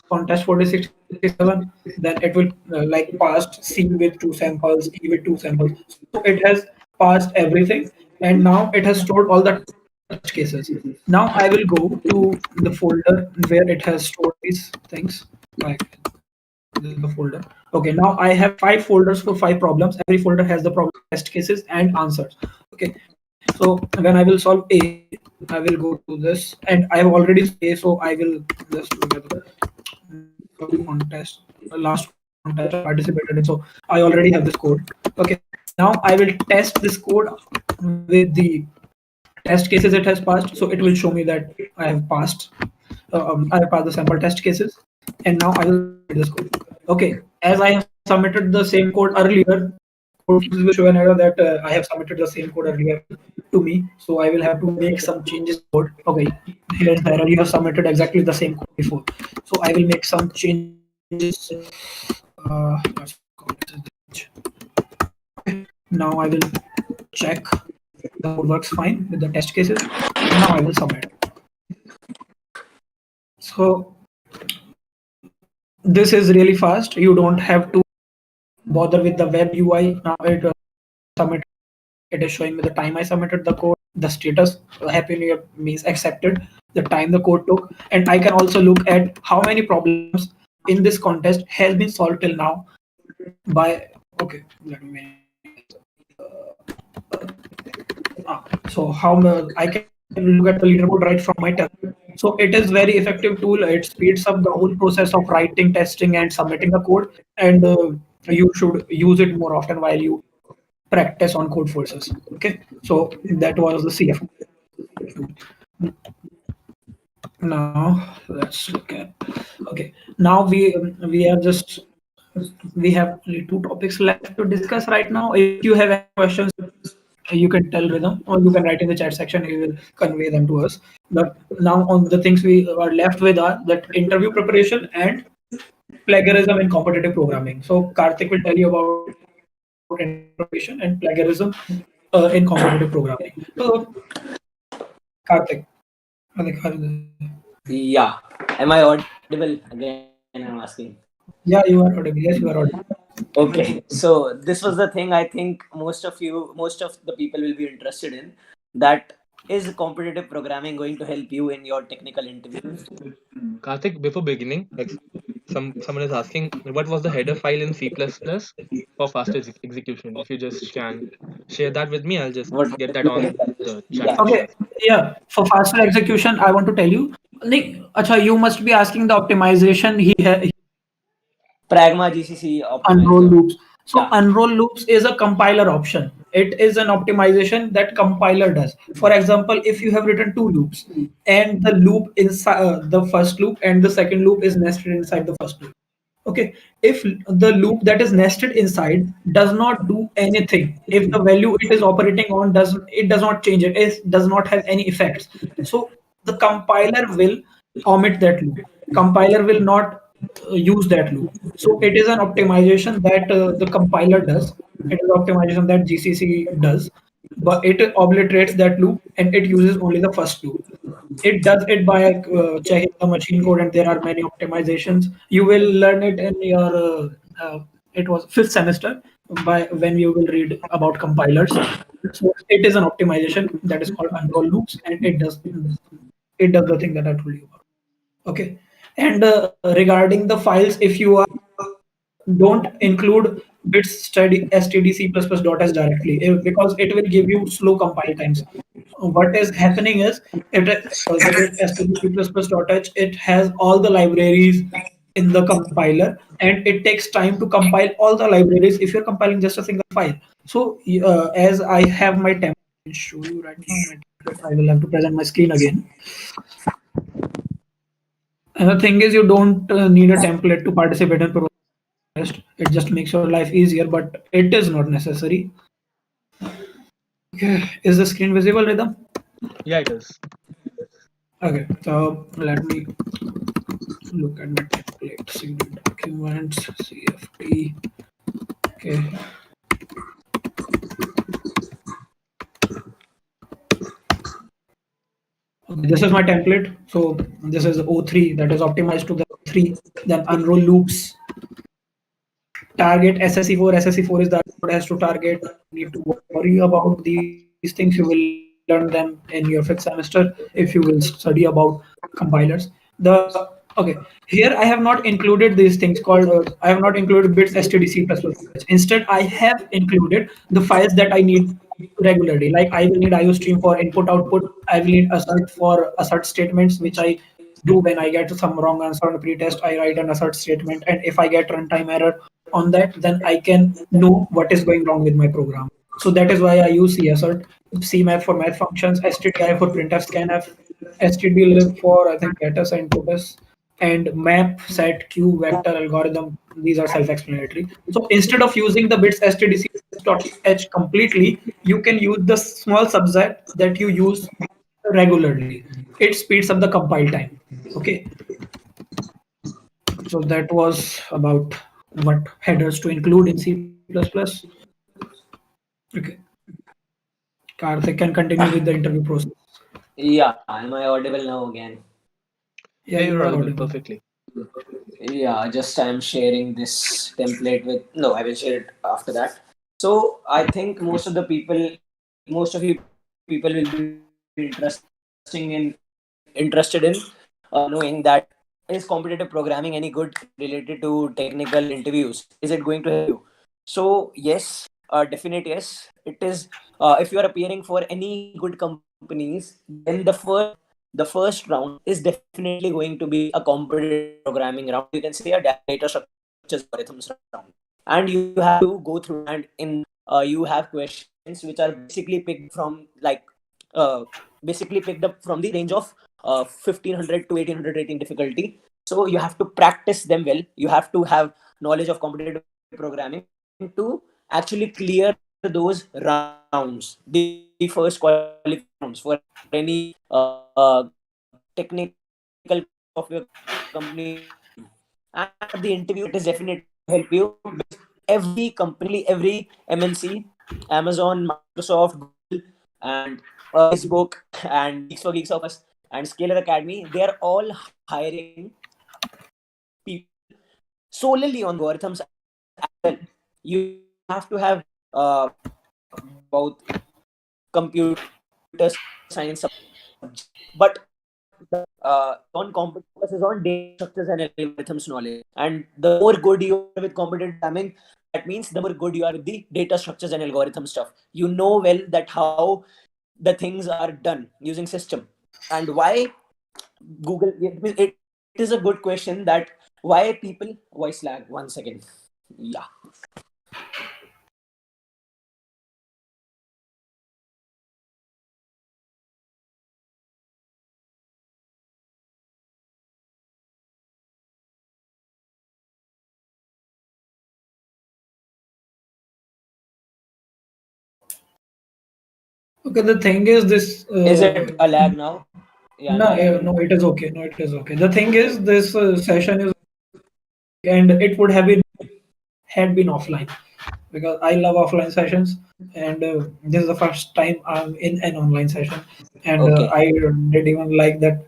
contest 4067. Then it will like parsed C with two samples, E with two samples. So it has parsed everything, and now it has stored all the test cases. Now I will go to the folder where it has stored these things. Like this is the folder. Okay, now I have 5 folders for 5 problems. Every folder has the problem test cases and answers. Okay, so when I will solve A, I will go to this, and I have already solved A, so I will just look at the contest, the last contest I participated in. So I already have this code. Okay, now I will test this code with the test cases it has passed. So it will show me that I have passed. I have passed the sample test cases, and now I will submit this code. Okay, as I have submitted the same code earlier, code will show an error that I have submitted the same code earlier to me. So I will have to make some changes to code. Okay, here's the error. You have submitted exactly the same code before. So I will make some changes. Now I will check the code works fine with the test cases. And now I will submit. So this is really fast. You don't have to bother with the web UI. Now it submitted. It is showing me the time I submitted the code, the status, happy new year means accepted, the time the code took, and I can also look at how many problems in this contest has been solved till now by, okay, let me minimize this. So how I can look at the leaderboard right from my terminal. So it is very effective tool. It speeds up the whole process of writing, testing, and submitting the code. And you should use it more often while you practice on code forces. Okay, so that was the CF. Now let's look at. Okay, now we are just we have only two topics left to discuss right now. If you have any questions, you can tell Rhythm or you can write in the chat section. He will convey them to us. But now on the things we are left with are that interview preparation and plagiarism in competitive programming. So Karthik will tell you about interview preparation and plagiarism in competitive programming. So Karthik, Karthik, how are you? Yeah. Am I audible? Again, I'm asking. Yeah, you are audible. Yes, you are audible. Okay. So this was the thing I think most of the people will be interested in. That is competitive programming going to help you in your technical interviews? Karthik, before beginning, like someone is asking, what was the header file in C++ for faster execution? If you just can share that with me, I'll just What? get that on the chat Yeah. section Okay, as well. yeah. For faster execution, I want to tell you, Nick, acha, you must be asking the optimization he Pragma GCC unroll optimizer. loops. So Yeah. unroll loops is a compiler option. It is an optimization that compiler does. For example, if you have written two loops and the loop inside the first loop and the second loop is nested inside the first loop. Okay, if the loop that is nested inside does not do anything, if the value it is operating on does not change it does not have any effects, so the compiler will omit that loop. Compiler will not use that loop. So it is an optimization that the compiler does. It is optimization that GCC does, but it obliterates that loop and it uses only the first loop. It does it by checking the machine code, and there are many optimizations. You will learn it in your it was fifth semester by when you will read about compilers. So it is an optimization that is called unroll loops, and it does the thing that I told you about. Okay, and regarding the files, if you are don't include bits study std++.h directly because it will give you slow compile times. What is happening is the bit std++.h, it has all the libraries in the compiler, and it takes time to compile all the libraries if you're compiling just a single file. So as I have my template, I'll show you right now my template. I will have to present my screen again. And the thing is, you don't need a template to participate in test. It just makes your life easier, but it is not necessary. Okay, is the screen visible, Rhythm? Yeah, it is. Okay, so let me look at my template. CD documents, CFT. Okay. Okay, this is my template. So this is O3 that is optimized to the 3. Then unroll loops, target SSE4. SSE4 is the code has to target. You need to worry about these things. You will learn them in your fifth semester if you will study about compilers. The okay, here I have not included these things called I have not included bits stdc plus plus. Instead, I have included the files that I need regularly. Like I will need IOStream for input output. I will need assert for assert statements, which I do when I get some wrong answer on a pretest. I write an assert statement, and if I get runtime error on that, then I can know what is going wrong with my program. So that is why I use CAssert, CMap for math functions, stdi for printf scanf, stdlib for I think getters and putters, and map set q vector algorithm. These are self-explanatory. So instead of using the bits stdc.h completely, you can use the small subset that you use regularly. It speeds up the compile time. Okay, so that was about what headers to include in C++. Okay, Karthik can continue with the interview process. Yeah. Am I audible now again? Yeah, Yeah, you you're are audible audible. perfectly. Yeah. Just I'm sharing this template with. No, I will share it after that. So I think most of you people will be interesting in knowing that is competitive programming any good related to technical interviews? Is it going to help you? So yes, definite yes. It is. If you are appearing for any good companies, then the first round is definitely going to be a competitive programming round, or you can say a data structures and algorithms round. And you have to go through it, and in you have questions which are basically picked from basically picked up from the range of 1500 to 1800 rating difficulty. So you have to practice them well. You have to have knowledge of competitive programming to actually clear those rounds, the first qualification rounds for any technical of your company. And at the interview round, it is definitely going to help you, because every company, literally every MNC, Amazon, Microsoft, Google, and Facebook, and Geeks for Geeks of Us, and Scalar Academy, they are all hiring people solely on algorithms as well. You have to have background in about computer science subject, but the non-competitive focus is on data structures and algorithms knowledge. And the more good you are with competitive programming, that means the more good you are with the data structures and algorithm stuff. You know well that how the things are done using system, and why Google. It is a good question that why people voice lag. 1 second. Yeah. Okay, the thing is this. Is it a lag now? Yeah, No, no lagging. no, it is okay. No, it is okay. The thing is, this session is, and it would have been had been offline because I love offline sessions, and this is the first time I'm in an online session, and Okay. I didn't even like that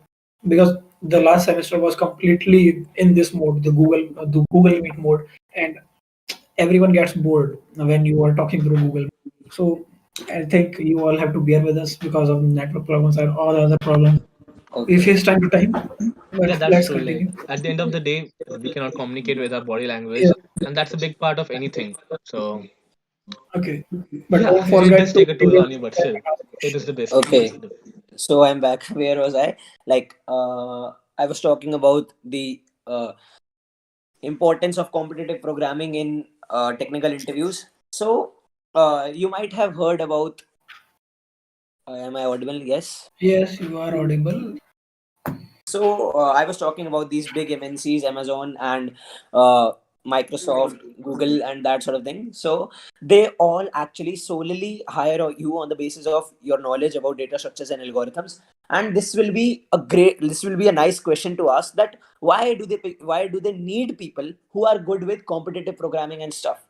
because the last semester was completely in this mode, the Google Meet mode, and everyone gets bored when you are talking through Google. So I think you all have to bear with us because of network problems and all other problems we Okay. face time to time. Yeah, But that's let's true. Like continue. at the end of the day, we cannot communicate with our body language, Yeah. and that's a big part of anything. So Okay. But yeah, don't it forget does to take a toll continue on you, but still, it is the best thing. Okay. So I'm back. Where was I? Like, I was talking about the importance of competitive programming in technical interviews. So, you might have heard about. Am I audible? Yes. Yes, you are audible. So I was talking about these big MNCs, Amazon and uh, Microsoft, Google, and that sort of thing. So they all actually solely hire you on the basis of your knowledge about data structures and algorithms. And this will be a nice question to ask, that why do they need people who are good with competitive programming and stuff?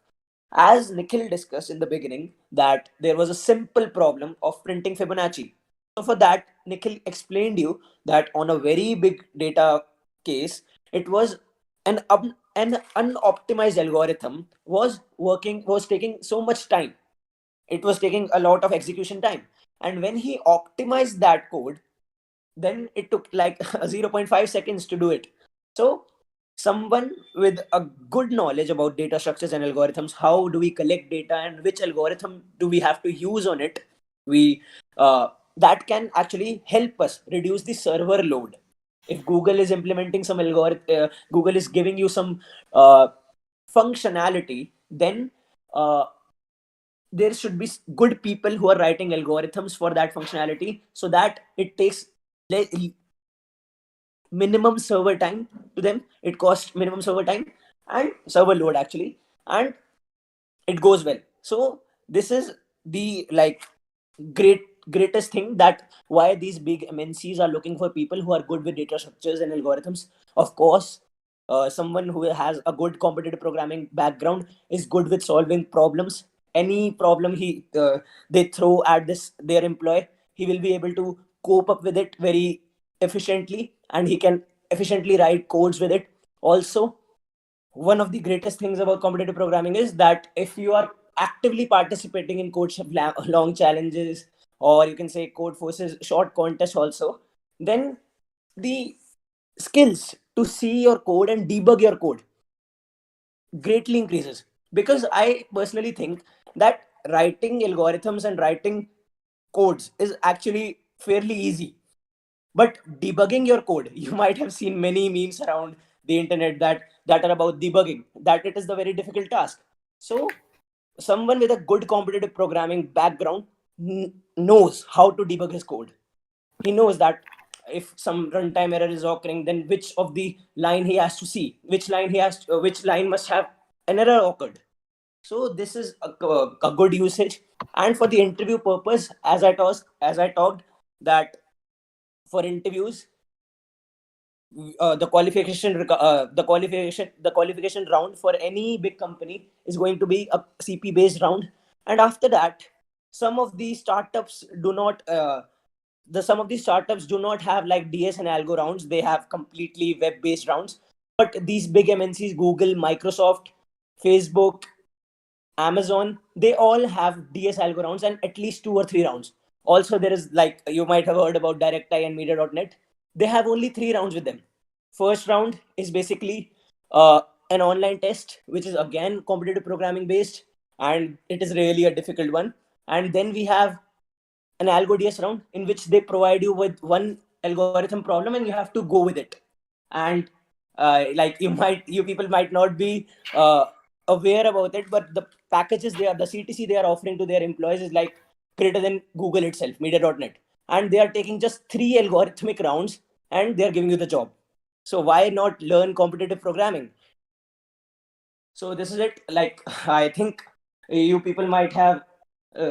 As Nikhil discussed in the beginning, that there was a simple problem of printing Fibonacci. So for that, Nikhil explained you that on a very big data case, it was an unoptimized algorithm was taking so much time. It was taking a lot of execution time. And when he optimized that code, then it took like 0. 0.5 seconds to do it. So someone with a good knowledge about data structures and algorithms, how do we collect data and which algorithm do we have to use on it, we that can actually help us reduce the server load. If Google is implementing some algorithm, Google is giving you some uh, functionality, then uh, there should be good people who are writing algorithms for that functionality, so that it takes minimum server time to them. It costs minimum server time and server load actually, and it goes well. So this is the greatest thing, that why these big MNCs are looking for people who are good with data structures and algorithms. Of course, someone who has a good competitive programming background is good with solving problems. Any problem they throw at this their employee, he will be able to cope up with it very efficiently, and he can efficiently write codes with it. Also, one of the greatest things about competitive programming is that if you are actively participating in long challenges, or you can say code forces short contests also, then the skills to see your code and debug your code greatly increases. Because I personally think that writing algorithms and writing codes is actually fairly easy. But debugging your code, you might have seen many memes around the internet that are about debugging, that it is the very difficult task. So someone with a good competitive programming background knows how to debug his code. He knows that if some runtime error is occurring, then which of the line he has to see, which line must have an error occurred. So this is a good usage. And for the interview purpose, as I talked that for interviews, the qualification round for any big company is going to be a CP based round. And after that, some of these startups do not some of these startups do not have like DS and algo rounds. They have completely web based rounds. But these big MNCs, Google, Microsoft, Facebook, Amazon, they all have DS algo rounds and at least 2 or 3 rounds. Also, there is, like, you might have heard about DirectEye and Media.net. They have only 3 rounds with them. First round is basically an online test, which is again competitive programming based, and it is really a difficult one. And then we have an algo DS round in which they provide you with one algorithm problem and you have to go with it. And like you people might not be aware about it, but the packages the CTC they are offering to their employees is like greater than Google itself, Media.net, and they are taking just 3 algorithmic rounds and they are giving you the job. So why not learn competitive programming? So this is it. Like, I think you people might have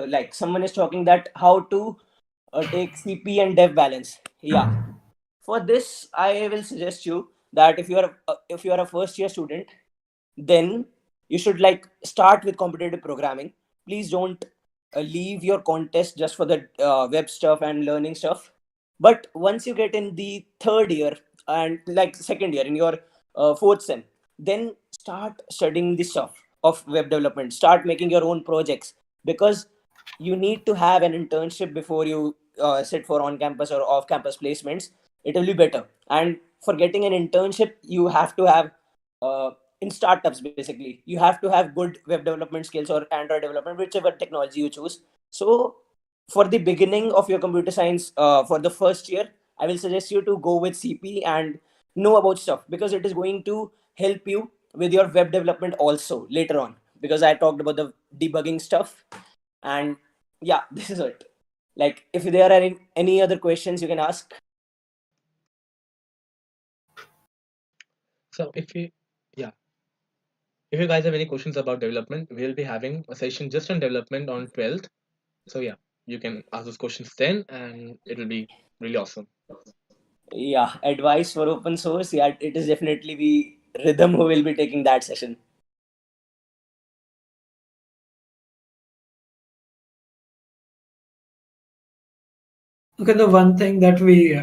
like someone is talking that how to take CP and dev balance. Yeah, for this I will suggest you that if you are a first year student, then you should like start with competitive programming. Please don't leave your contest just for the web stuff and learning stuff. But once you get in the third year and like second year in your fourth sem, then start studying the stuff of web development. Start making your own projects, because you need to have an internship before you sit for on campus or off campus placements. It will be better. And for getting an internship, you have to have in startups, basically you have to have good web development skills or Android development, whichever technology you choose. So for the beginning of your computer science, for the first year, I will suggest you to go with CP and know about stuff, because it is going to help you with your web development also later on, because I talked about the debugging stuff. And yeah, this is it. Like, if there are any other questions, you can ask. So yeah, if you guys have any questions about development, we'll be having a session just on development on 12th. So yeah, you can ask those questions then, and it'll be really awesome. Yeah, advice for open source. Yeah, it is definitely the Rhythm who will be taking that session. Okay, the one thing that we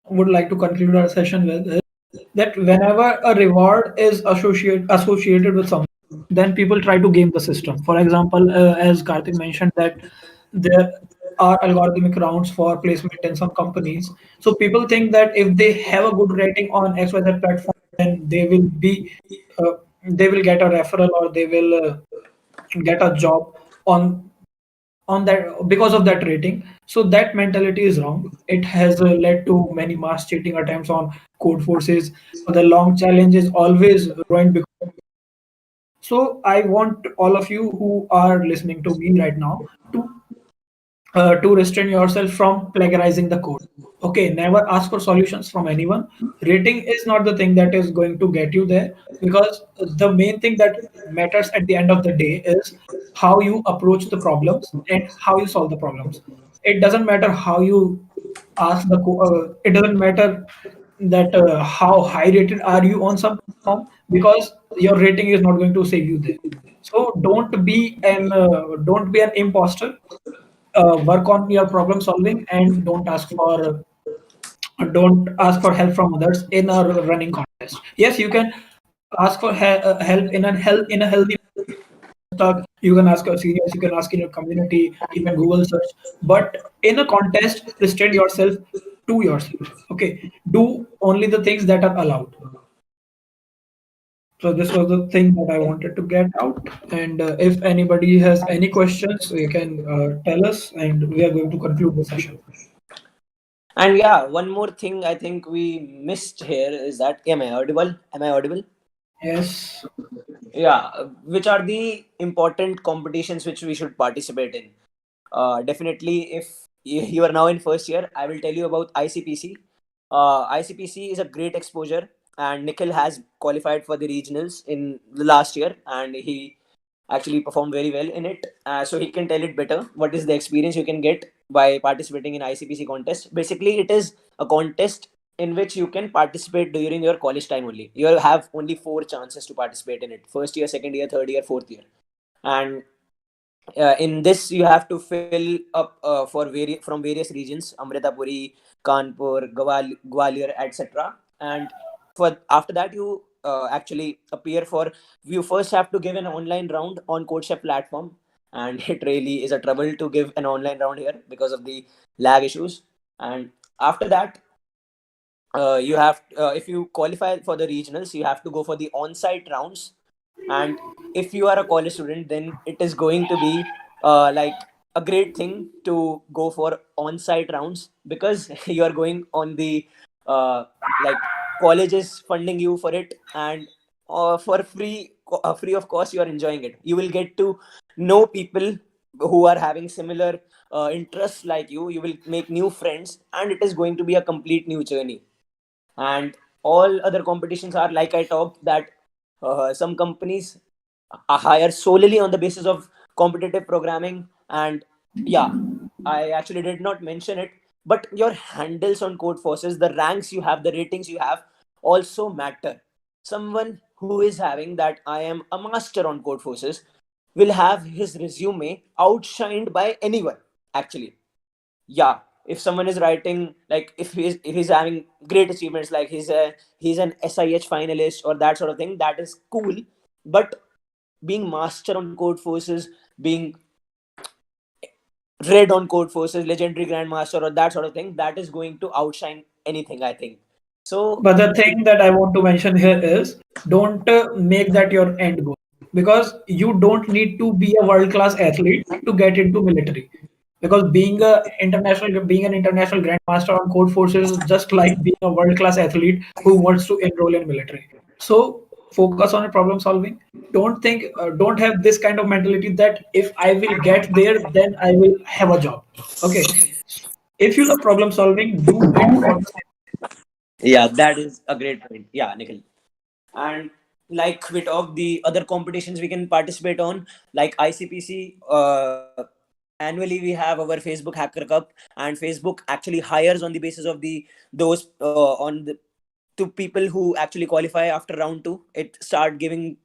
would like to conclude our session with is that whenever a reward is associated with something, then people try to game the system. For example, as Karthik mentioned, that there are algorithmic rounds for placement in some companies. So people think that if they have a good rating on XYZ platform, then uh, they will get a referral, or they will get a job on that because of that rating. So that mentality is wrong. It has led to many mass cheating attempts on code forces. The long challenge is always ruined. So I want all of you who are listening to me right now to restrain yourself from plagiarizing the code. Okay, never ask for solutions from anyone. Rating is not the thing that is going to get you there, because the main thing that matters at the end of the day is how you approach the problems and how you solve the problems. It doesn't matter how you it doesn't matter that how high rated are you on some platform, because your rating is not going to save you there. So don't be an imposter. Work on your problem solving, and don't ask for help from others in a running contest. Yes, you can ask for help in a healthy stuck. You can ask your seniors, you can ask in your community, you can Google search. But in a contest, restrain yourself to yourself. Okay, do only the things that are allowed. So this was the thing that I wanted to get out. And if anybody has any questions, you can tell us, and we are going to conclude the session. And yeah, one more thing I think we missed here is that am I audible? Am I audible? Yes. Yeah, which are the important competitions which we should participate in? Definitely, if you are now in first year, I will tell you about ICPC. ICPC is a great exposure, and Nikhil has qualified for the regionals in the last year, and he actually performed very well in it. So he can tell it better. What is the experience you can get by participating in ICPC contest? Basically, it is a contest in which you can participate during your college time only. You have only four chances to participate in it: first year, second year, third year, fourth year. And in this you have to fill up from various regions: Amritapuri, Kanpur, Gwalior, etc. And for after that you actually appear for, you first have to give an online round on CodeChef platform, and it really is a trouble to give an online round here because of the lag issues. And after that, you have if you qualify for the regionals, you have to go for the on-site rounds. And if you are a college student, then it is going to be like a great thing to go for on-site rounds, because you are going on the uh, like college is funding you for it, and for free of cost you are enjoying it. You will get to know people who are having similar interests like you will make new friends, and it is going to be a complete new journey. And all other competitions are like I talked that some companies hire solely on the basis of competitive programming. And yeah, I actually did not mention it, but your handles on code forces, the ranks you have, the ratings you have also matter. Someone who is having that I am a master on code forces will have his resume outshined by anyone actually. Yeah, if someone is writing, like if he's having great achievements, like he's an SIH finalist or that sort of thing, that is cool. But being master on code forces, being red on code forces, legendary grandmaster or that sort of thing, that is going to outshine anything, I think. So But the thing that I want to mention here is don't make that your end goal, because you don't need to be a world class athlete to get into military. Because being an international grandmaster on code forces is just like being a world class athlete who wants to enroll in military. So focus on problem solving. Don't have this kind of mentality that if I will get there, then I will have a job. Okay. If you love problem solving, do it for the yeah, that is a great point. Yeah, Nikhil. And like we talk the other competitions we can participate on, like ICPC, annually we have our Facebook Hacker Cup, and Facebook actually hires on the basis of the those on the to people who actually qualify after round 2. It start giving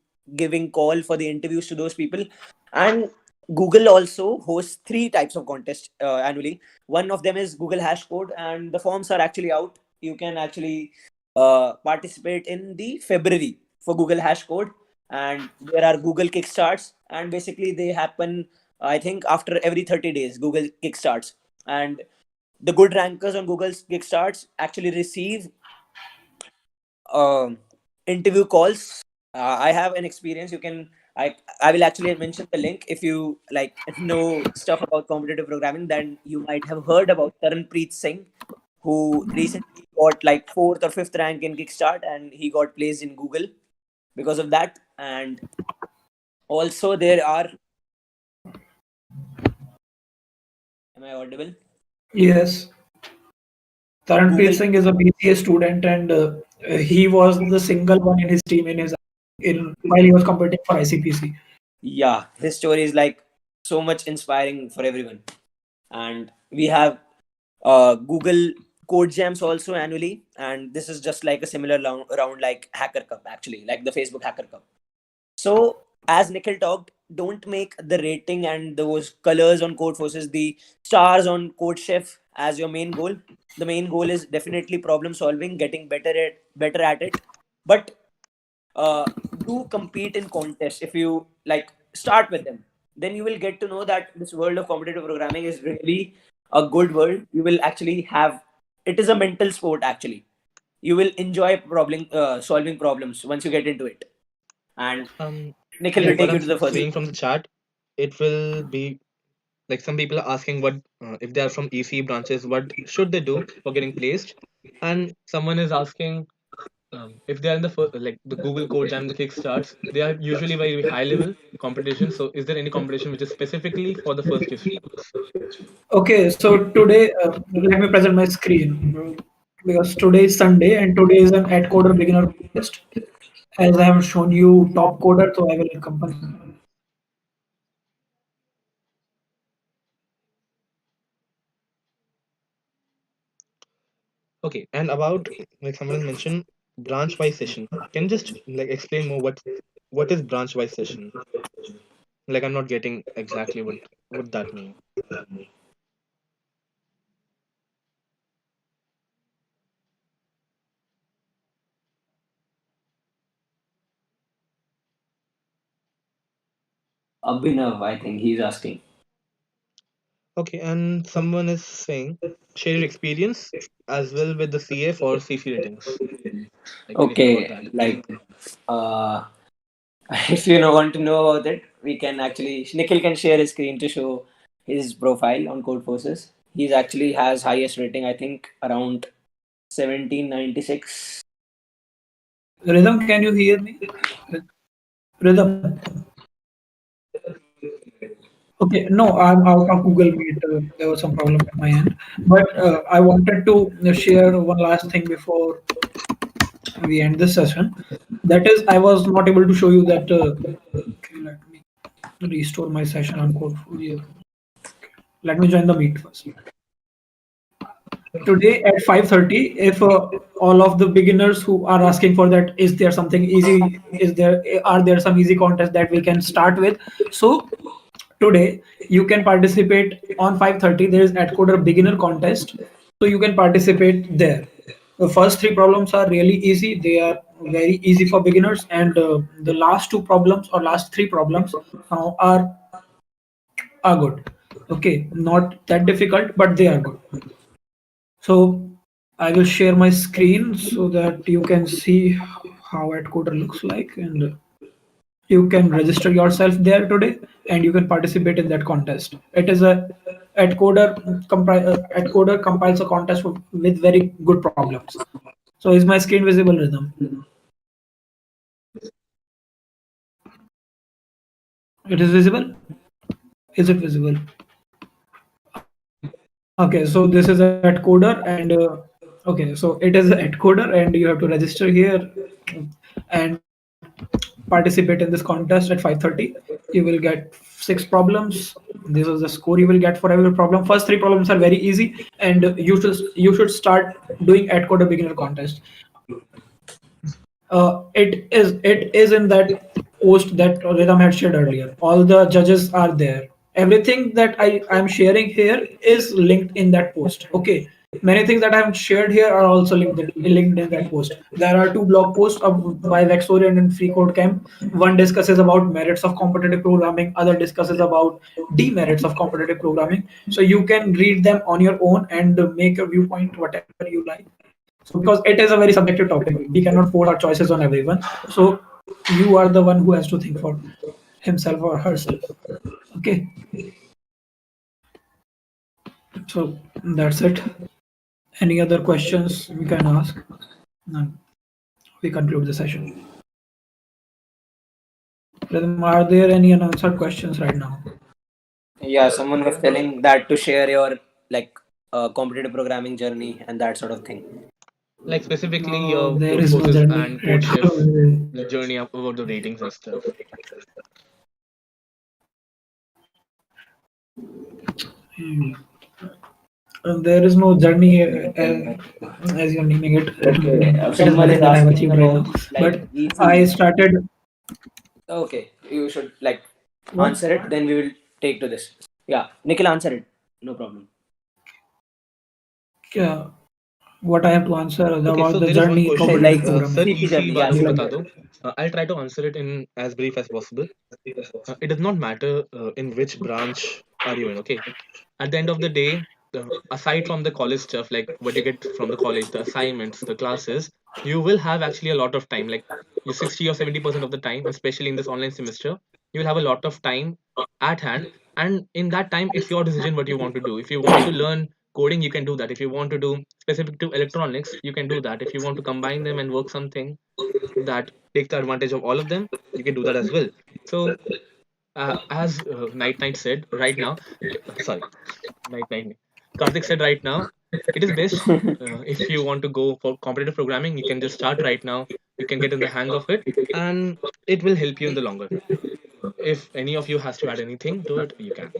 call for the interviews to those people. And Google also hosts three types of contests annually. One of them is Google Hash Code, and the forms are actually out. You can actually participate in the February for Google Hash Code. And there are Google Kickstarts, and basically they happen, I think, after every 30 days. Google Kickstarts, and the good rankers on Google's Kickstarts actually receive um interview calls. I have an experience. I will actually mention the link. If you like know stuff about competitive programming, then you might have heard about Tarunpreet Singh, who recently got like fourth or fifth rank in Kickstart, and he got placed in Google because of that. And also there are, am I audible? yes. Taranpreet Google. Singh is a BCA student, and he was the single one in his team in while he was competing for ICPC. Yeah, his story is like so much inspiring for everyone. And we have Google Code Jams also annually, and this is just like a similar round like Hacker Cup, actually, like the Facebook Hacker Cup. So, as Nikhil talked, don't make the rating and those colors on Code Forces, the stars on Code Chef as your main goal. The main goal is definitely problem solving, getting better at it. But uh, do compete in contests. If you like start with them, then you will get to know that this world of competitive programming is really a good world. You will actually have, it is a mental sport actually. You will enjoy problem solving problems once you get into it. and Um, Nikhil will like what take you I'm to the first. seeing from the chat, it will be like some people are asking what if they are from EC branches, what should they do for getting placed, and someone is asking if they are in the like the Google Code Jam, the Kickstarts, they are usually very high level competition. So, is there any competition which is specifically for the first year students? Okay, so today, let me present my screen because today is Sunday and today is an ad coder beginner contest. As I have shown you top coder, so I will accompany. Okay, and about like someone has mentioned branch wise session. Can you just like explain more what is branch wise session? Like I'm not getting exactly what that mean. Abhinav, I think he's asking. Okay, and someone is saying share your experience as well with the CA for CC ratings. Like anything about Okay, that? like uh, if you don't want to know about it, we can actually Nikhil can share his screen to show his profile on Code Forces. He's actually has highest rating, I think, around 1796. Rhythm, can you hear me? Rhythm. Okay, no, I'm out of Google Meet. There was some problem at my end, but I wanted to share one last thing before we end this session. That is, I was not able to show you that. Okay, let me restore my session on Code. Yeah. Let me join the meet first. Today at 5:30, if all of the beginners who are asking for that, is there something easy? Is there are there some easy contests that we can start with? So today you can participate on 5:30. There is Adcoder beginner contest, so you can participate there. The first three problems are really easy. They are very easy for beginners, and the last two problems or last three problems are good. Okay, not that difficult, but they are good. So I will share my screen so that you can see how Adcoder looks like, and you can register yourself there today and you can participate in that contest. It is a Adcoder compiles a contest with very good problems. So is my screen visible, Rhythm? It is visible? Is it visible? Okay, so this is Adcoder and okay, so it is Adcoder and you have to register here and participate in this contest at 5:30. You will get six problems. This is the score you will get for every problem. First three problems are very easy, and you should start doing at code a beginner contest. It is in that post that Rhythm had shared earlier. All the judges are there. Everything that I am sharing here is linked in that post. Okay. Many things that I have shared here are also linked in that post. There are two blog posts by Vexorian and Free Code Camp. One discusses about merits of competitive programming. Other discusses about demerits of competitive programming. So you can read them on your own and make your viewpoint whatever you like. So because it is a very subjective topic, we cannot force our choices on everyone. So you are the one who has to think for himself or herself. Okay. So that's it. Any other questions we can ask? None. We conclude the session. Are there any unanswered questions right now? Yeah, someone was telling that to share your like competitive programming journey and that sort of thing. Like specifically No, your there code is no forces journey and code right chef now. journey about the ratings and stuff. There is no journey as you're naming it. Okay, It is someone is nothing that I have asking achieved right about now. like But I EC. started. Okay, you should like What? answer it, then we will take to this. Yeah, Nikhil, answer it. No problem. Yeah, what I have to answer is Okay, so about the there is one journey in Say question. competitive like Sir, programming. CP EC journey. Yeah, बारे में Something like बता that. दो. I'll try to answer it in as brief as possible. It does not matter in which branch are you in. Okay, at the end of the day, aside from the college stuff, like what you get from the college, the assignments, the classes, you will have actually a lot of time, like you 60 or 70% of the time, especially in this online semester, you will have a lot of time at hand. And in that time, it's your decision what you want to do. If you want to learn coding, you can do that. If you want to do specific to electronics, you can do that. If you want to combine them and work something that takes the advantage of all of them, you can do that as well. So as Night Night said right now, sorry, Night Night, Karthik said right now, it is best if you want to go for competitive programming, you can just start right now. You can get in the hang of it, and it will help you in the longer run. If any of you has to add anything to it, you can.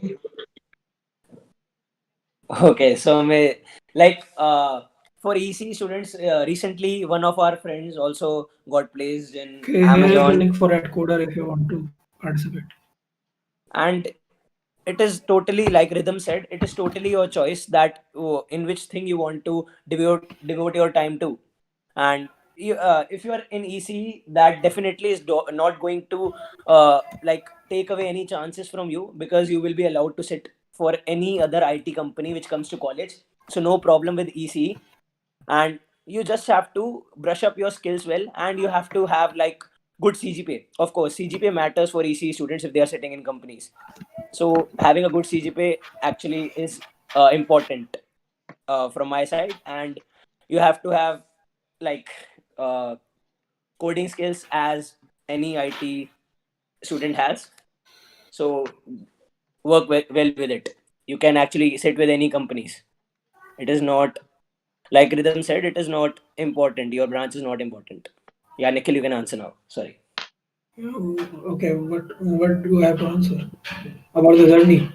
Okay, so may like for EC students, recently one of our friends also got placed in Okay, here is the Amazon, link for Headquarter if you want to participate. and it is totally like Rhythm said. It is totally your choice that in which thing you want to devote your time to, and if you are in EC, that definitely is not going to like take away any chances from you, because you will be allowed to sit for any other IT company which comes to college. So no problem with EC, and you just have to brush up your skills well, and you have to have like good CGPA. Of course, CGPA matters for EC students if they are sitting in companies. So having a good CGPA actually is important from my side, and you have to have like uh, coding skills as any IT student has. So work well with it. You can actually sit with any companies. It is not, like Rhythm said, it is not important. Your branch is not important. Yeah, Nikhil, you can answer now. Sorry. Okay, what do I have to answer about the journey?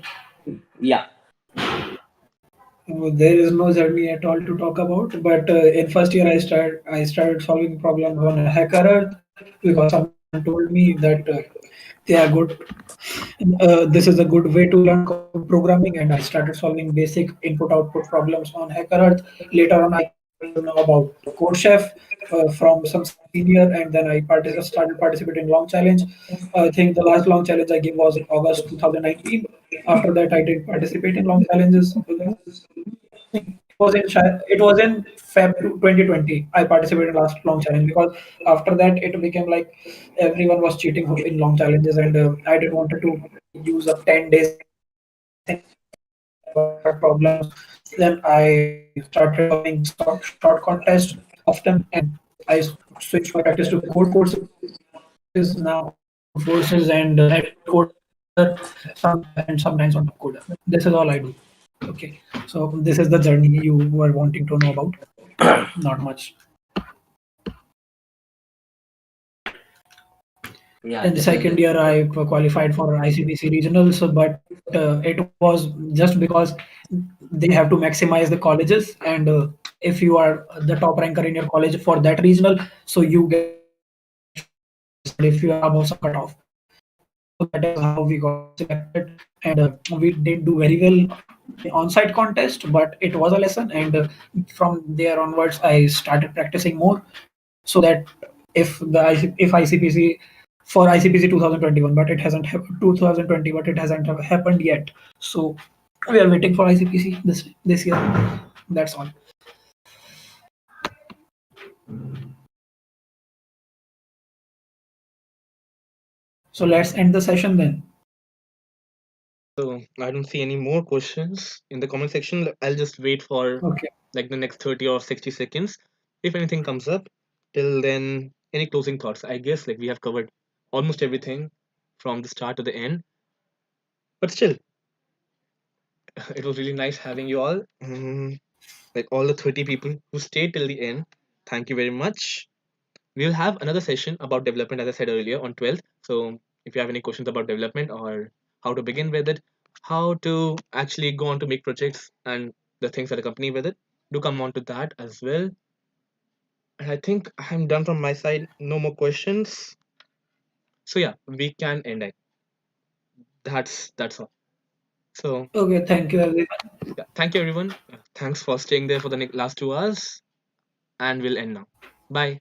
Yeah. There is no journey at all to talk about. But in first year, I started solving problems on Hacker Earth because someone told me that they are good. This is a good way to learn programming, and I started solving basic input-output problems on Hacker Earth. Later on, I came to know about Code Chef from some senior, and then I started participating in Long Challenge. I think the last Long Challenge I gave was in August 2019. After that, I didn't participate in long challenges. It was in Feb 2020. I participated in last long challenge because after that it became like everyone was cheating in long challenges, and I didn't wanted to use up 10 days in problems. Then I started solving short contests often, and I switched my practice to code courses now, code courses and Headquarter, and sometimes on top coder. This is all I do. Okay, so this is the journey you were wanting to know about. Not much. Yeah, In the second definitely. year, I qualified for ICPC regionals, but it was just because they have to maximize the colleges, and if you are the top ranker in your college for that regional, so you get shortlisted if you are above some cutoff. So that is how we got selected, and we didn't do very well in on-site contest, but it was a lesson, and from there onwards, I started practicing more so that if ICPC for ICPC 2021, but it hasn't 2020, but it hasn't happened yet. So we are waiting for ICPC this year. That's all. So let's end the session then. So I don't see any more questions in the comment section. I'll just wait for Okay. like the next 30 or 60 seconds. If anything comes up, till then, any closing thoughts? I guess like we have covered almost everything from the start to the end. But still, it was really nice having you all. Like all the 30 people who stayed till the end. Thank you very much. We'll have another session about development, as I said earlier, on 12th. So if you have any questions about development or how to begin with it, how to actually go on to make projects and the things that accompany with it, do come on to that as well. And I think I'm done from my side. No more questions. So yeah, we can end it. That's all. So Okay. Thank you, everyone. yeah, thank you everyone. Thanks for staying there for the last 2 hours, and we'll end now. Bye.